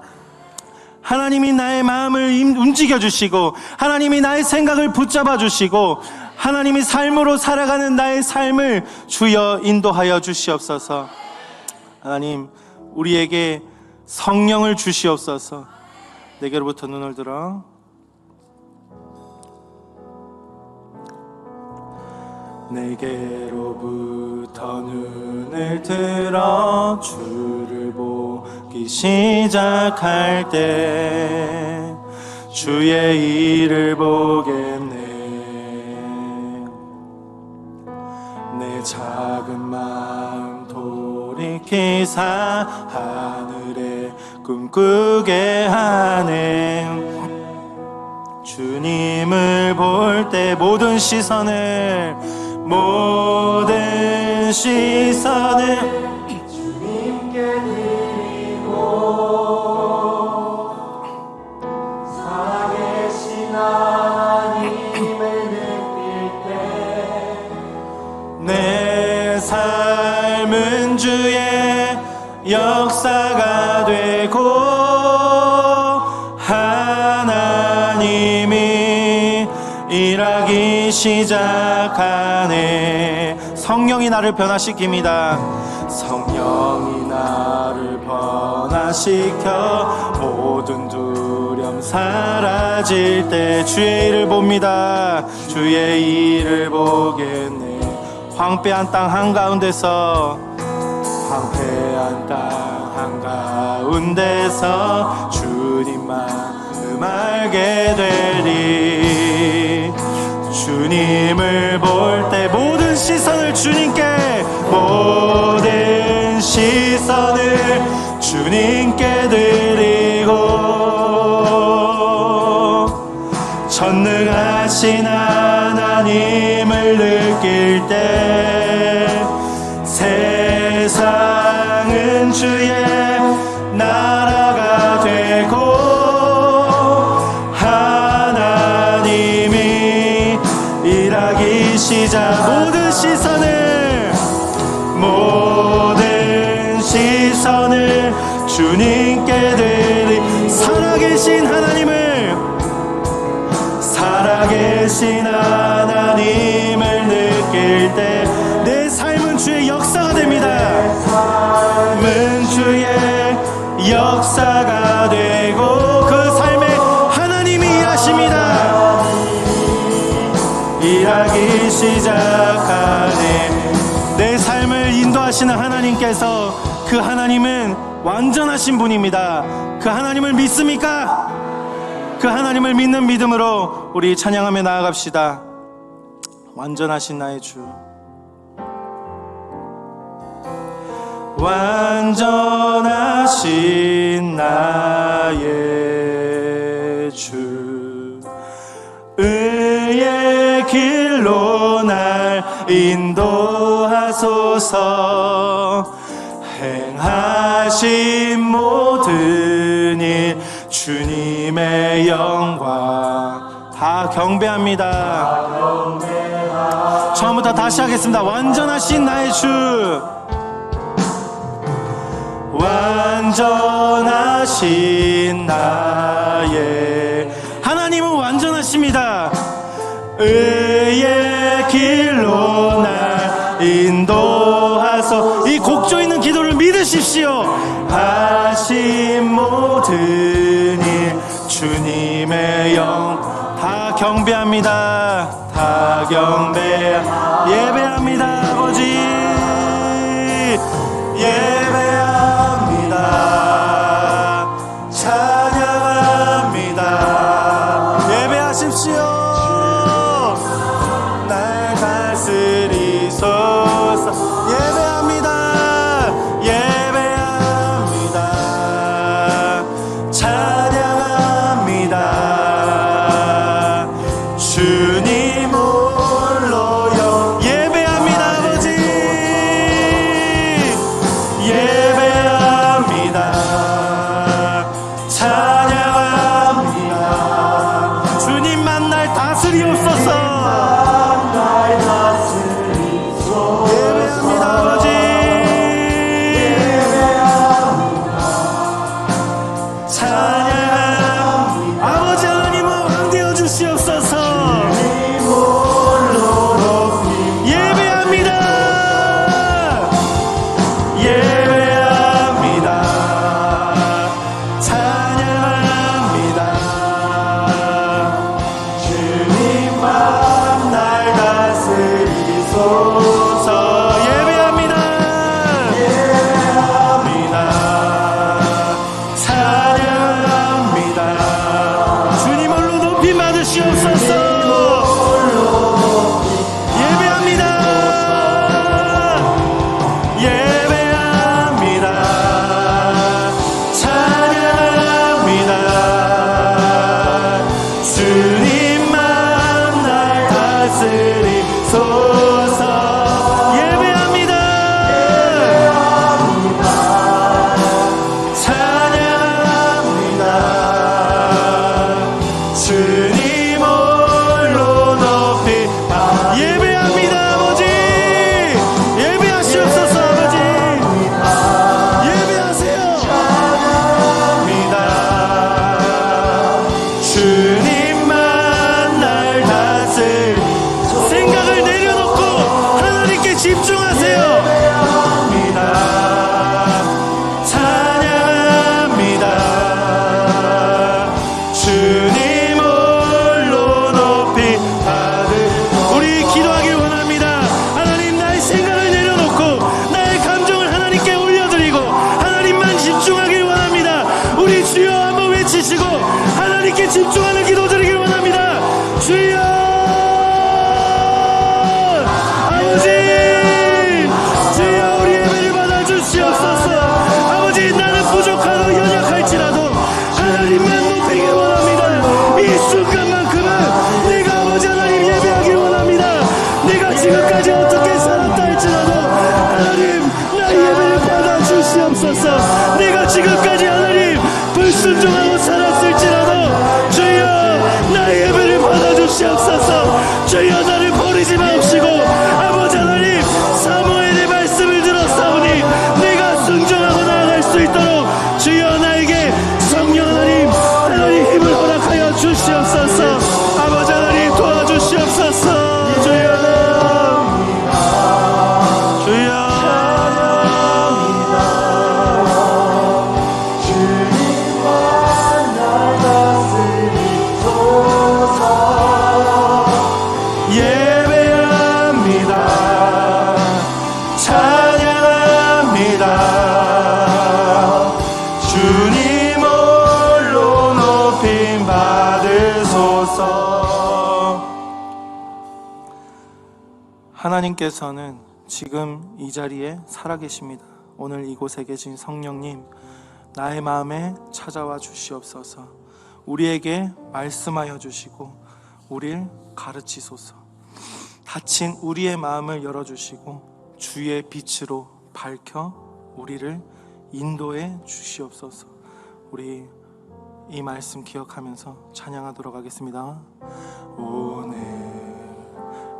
하나님이 나의 마음을 움직여 주시고, 하나님이 나의 생각을 붙잡아 주시고, 하나님이 삶으로 살아가는 나의 삶을 주여 인도하여 주시옵소서. 하나님, 우리에게 성령을 주시옵소서. 내게로부터 눈을 들어. 내게로부터 눈을 들어 주를 보기 시작할 때 주의 일을 보겠네. 내 작은 마음 돌이키사 하늘에 꿈꾸게 하네. 주님을 볼 때 모든 시선을 주님께 드리고 살아계신 하나님을 느낄 때 내 삶은 주의 역사가 되고 하나님이 일하기 시작하네. 성령이 나를 변화시킵니다. 성령이 나를 변화시켜 모든 두려움 사라질 때 주의 일을 봅니다. 주의 일을 보겠네. 황폐한 땅 한가운데서 주님만 알게 되리. 주님을 볼 때 모든 시선을 주님께 드리고 전능하신 하나님을 느낄 때 세상은 주의 나라가 되고 하나님이 일하기 시작. 모든 시선을 주님께 드리. 살아계신 하나님을 느낄 때 내 삶은 주의 역사가 됩니다. 삶은 주의 역사가 되고 그 삶에 하나님이 일하십니다. 일하기 시작하네. 내 삶을 인도하시는 하나님께서 그 하나님은 완전하신 분입니다. 그 하나님을 믿습니까? 그 하나님을 믿는 믿음으로 우리 찬양하며 나아갑시다. 완전하신 나의 주, 완전하신 나의 주, 의의 길로 날 인도하소서. 행하신 모든 일 주님의 영광 다 경배합니다. 처음부터 다시 하겠습니다. 완전하신 나의 주, 완전하신 나의 하나님은 완전하십니다. 의의 길로 날 인도하소. 이 곡조 있는 기도를 믿으십시오. 하신 모든 일 주님의 영 다 경배합니다. 다 경배 예배합니다. 아버지 예배합니다. 찬양합니다. 예배하십시오. 날 다스리소서. 예배합니다. 예배합니다. 찬양합니다. 주님 홀로요. 예배합니다. 아버지 주님 홀로 높임 받으소서. 하나님께서는 지금 이 자리에 살아계십니다. 오늘 이곳에 계신 성령님, 나의 마음에 찾아와 주시옵소서. 우리에게 말씀하여 주시고 우리를 가르치소서. 닫힌 우리의 마음을 열어주시고 주의 빛으로 밝혀 우리를 인도해 주시옵소서. 우리 이 말씀 기억하면서 찬양하도록 하겠습니다. 오늘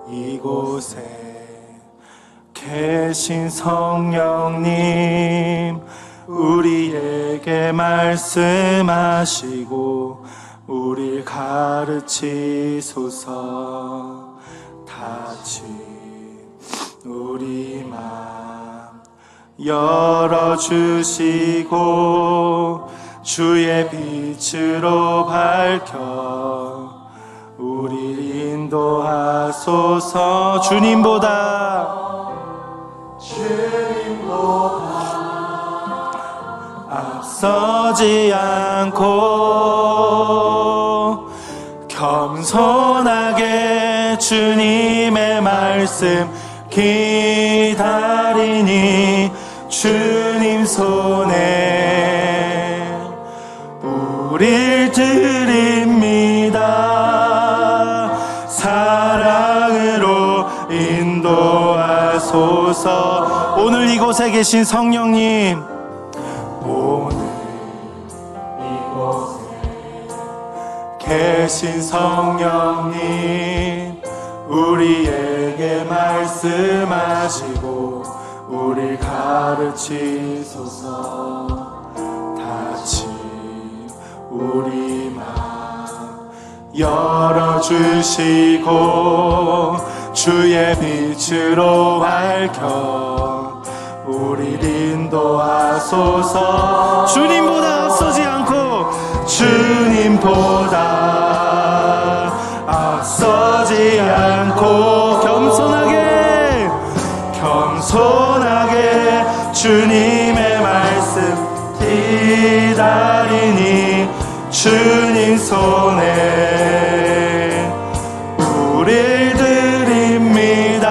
이곳에 계신 성령님, 우리에게 말씀하시고 우릴 가르치소서. 닫힌 우리 마음 열어주시고 주의 빛으로 밝혀 우릴 인도하소서. 주님보다 앞서지 않고 겸손하게 주님의 말씀 기다리니 주님 손에 우릴 드립니다. 사랑으로 인도하소서. 오늘 이곳에 계신 성령님, 오늘 이곳에 계신 성령님, 우리에게 말씀하시고 우릴 가르치소서. 닫힌 우리 마음 열어주시고 주의 빛으로 밝혀 우릴 인도하소서. 주님보다 앞서지 않고 주님보다 앞서지 않고 겸손하게 주님의 말씀 기다리니 주님 손에 우릴 드립니다.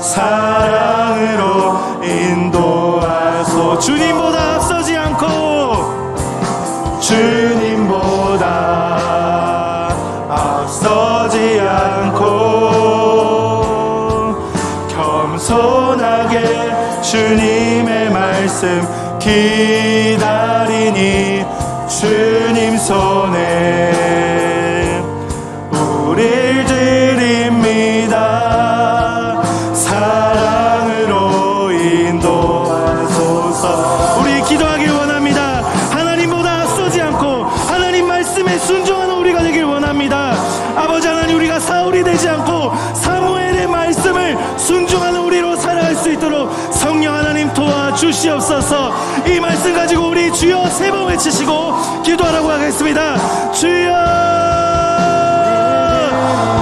사랑으로 인도하소. 주님보다 앞서지 않고 주님보다 앞서지 않고 겸손하게 주님의 말씀 기다리니 주님 손에 우릴 드립니다. 사랑으로 인도하소서. 우리 기도하길 원합니다. 하나님보다 앞서지 않고 하나님 말씀에 순종하는 우리가 되길 원합니다. 아버지 하나님, 우리가 사울이 되지 않고 사무엘의 말씀을 순종하는 우리로 살아갈 수 있도록 성령 하나님 도와주시옵소서. 이 말씀 가지고 우리 주여 세 번 외치시고 기도하라고 하겠습니다. 주여,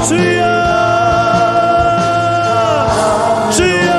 주여, 주여.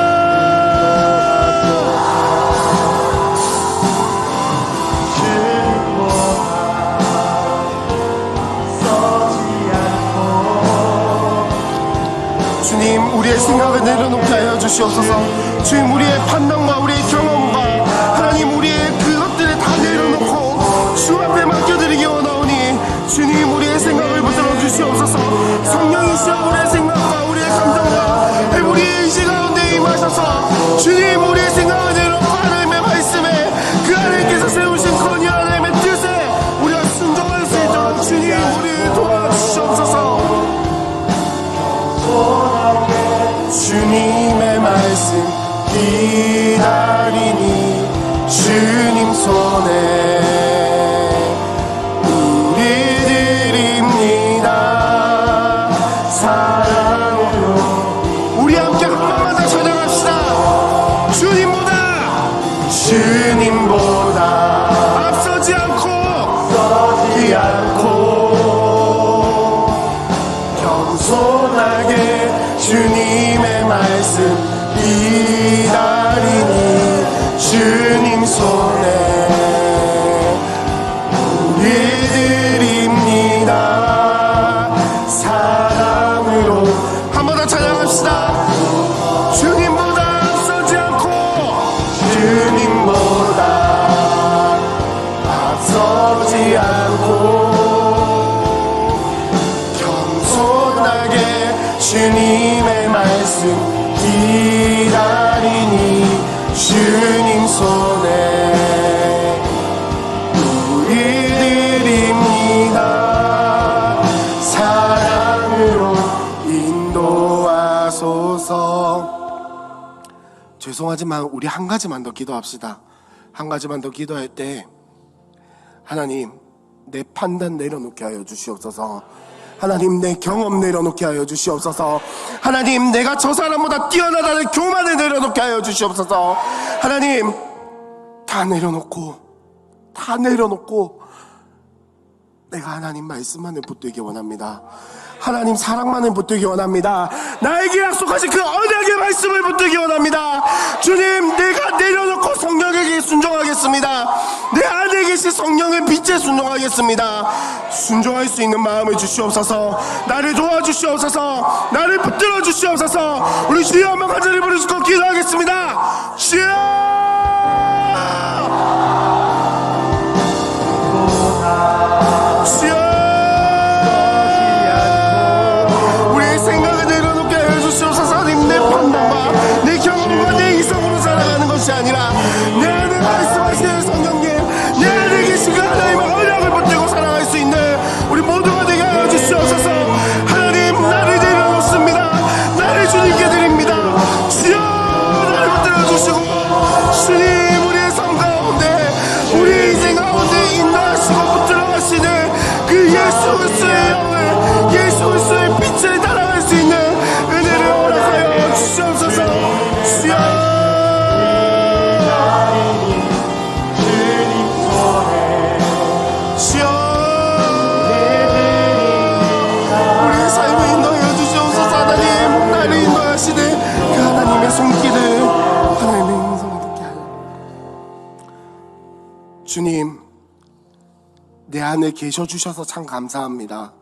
주님, 우리의 생각을 내려놓게 하여 주시옵소서. 주님, 우리의 판단과 우리의 경험과 하나님 우리의 그것들을 다 내려놓고 주 앞에 맡겨드리기 원하오니 주님, 우리의 생각을 붙들어 주시옵소서. 성령이시여 우리의 생각과 우리의 감정과 우리의 의지 가운데 임하셔서 주님, 우리의 생각을 내려놓고 하나님의 말씀에 그 하나님께서 세우신 권위 하나님의 뜻에 우리가 순종할 수 있도록 주님, 우리를 도와주시옵소서. 주님의 말씀 기다리니 주님 손에 우리 드립니다. 사랑으로 우리 함께 한 번만 더 찬양합시다. 주님보다 앞서지 않고 겸손하게 주님의 말씀 기다리니 주님보다 앞서지 않고 겸손하게 주님의 말씀 기다리니 주님 손에 우리 드립니다. 사랑으로 인도하소서. 죄송하지만 우리 한 가지만 더 기도합시다. 한 가지만 더 기도할 때 하나님 내 판단 내려놓게 하여 주시옵소서. 하나님 내 경험 내려놓게 하여 주시옵소서. 하나님 내가 저 사람보다 뛰어나다는 교만을 내려놓게 하여 주시옵소서. 하나님 다 내려놓고 내가 하나님 말씀만을 붙들기 원합니다. 하나님 사랑만을 붙들기 원합니다. 나에게 약속하신 그 언약의 말씀을 붙들기 원합니다. 주님 내가 내려놓고 성령에게 순종하겠습니다. 내 안에 계신 성령의 빛에 순종하겠습니다. 순종할 수 있는 마음을 주시옵소서. 나를 도와주시옵소서. 나를 붙들어 주시옵소서. 우리 주여 한번 간절히 부르시고 기도하겠습니다. 주여 우리의 생각을 내려놓게 하여 주시옵소서. 하나님 내 판단과 내 경험과 내 이성으로 살아가는 것이 아니라 내 안에 말씀하시는 성령님 내 안에 계신 그 하나님의 언약을 붙들고 살아갈 수 있는 우리 모두가 되게 하여 주시옵소서. 하나님 나를 내려놓습니다. 나를 주님께 드립니다. 주여 나를 붙들어 주시고 주님 우리의 삶 가운데 우리의 인생 가운데 인도하시고 붙들어 가시는 그 예수 그리스도의 영을 예수 그리스도의 빛을 따라갈 수 있는 은혜를 허락하여 주시옵소서. 주여 주여 우리의 삶을 인도하여 주시옵소서. 하나님 나를 인도하시는 그 하나님의 손길을 하나님의 음성을 듣게 하여 주님 내 안에 계셔 주셔서 참 감사합니다.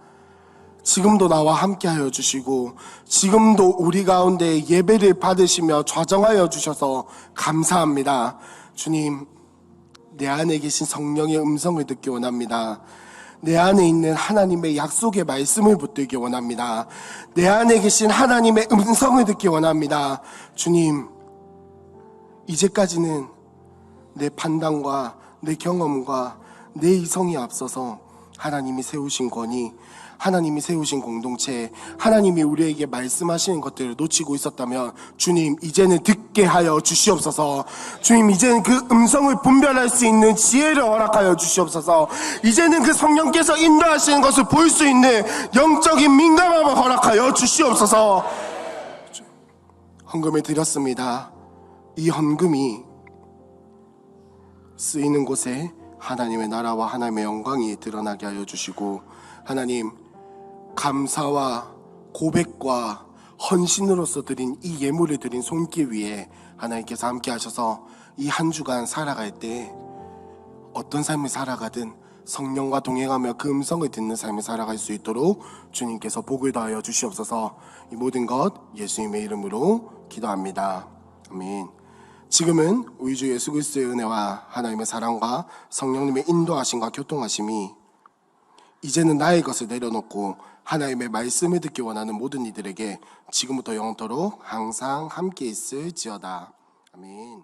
지금도 나와 함께 하여 주시고 지금도 우리 가운데 예배를 받으시며 좌정하여 주셔서 감사합니다. 주님 내 안에 계신 성령의 음성을 듣기 원합니다. 내 안에 있는 하나님의 약속의 말씀을 붙들기 원합니다. 내 안에 계신 하나님의 음성을 듣기 원합니다. 주님 이제까지는 내 판단과 내 경험과 내 이성이 앞서서 하나님이 세우신 권위, 하나님이 세우신 공동체, 하나님이 우리에게 말씀하시는 것들을 놓치고 있었다면 주님 이제는 듣게 하여 주시옵소서. 주님 이제는 그 음성을 분별할 수 있는 지혜를 허락하여 주시옵소서. 이제는 그 성령께서 인도하시는 것을 볼 수 있는 영적인 민감함을 허락하여 주시옵소서. 헌금을 드렸습니다. 이 헌금이 쓰이는 곳에 하나님의 나라와 하나님의 영광이 드러나게 하여 주시고 하나님 감사와 고백과 헌신으로서 드린 이 예물을 드린 손길 위에 하나님께서 함께 하셔서 이 한 주간 살아갈 때 어떤 삶을 살아가든 성령과 동행하며 그 음성을 듣는 삶을 살아갈 수 있도록 주님께서 복을 더하여 주시옵소서. 이 모든 것 예수님의 이름으로 기도합니다. 아멘. 지금은 우리 주 예수 그리스도의 은혜와 하나님의 사랑과 성령님의 인도하심과 교통하심이 이제는 나의 것을 내려놓고 하나님의 말씀을 듣기 원하는 모든 이들에게 지금부터 영원토록 항상 함께 있을지어다. 아멘.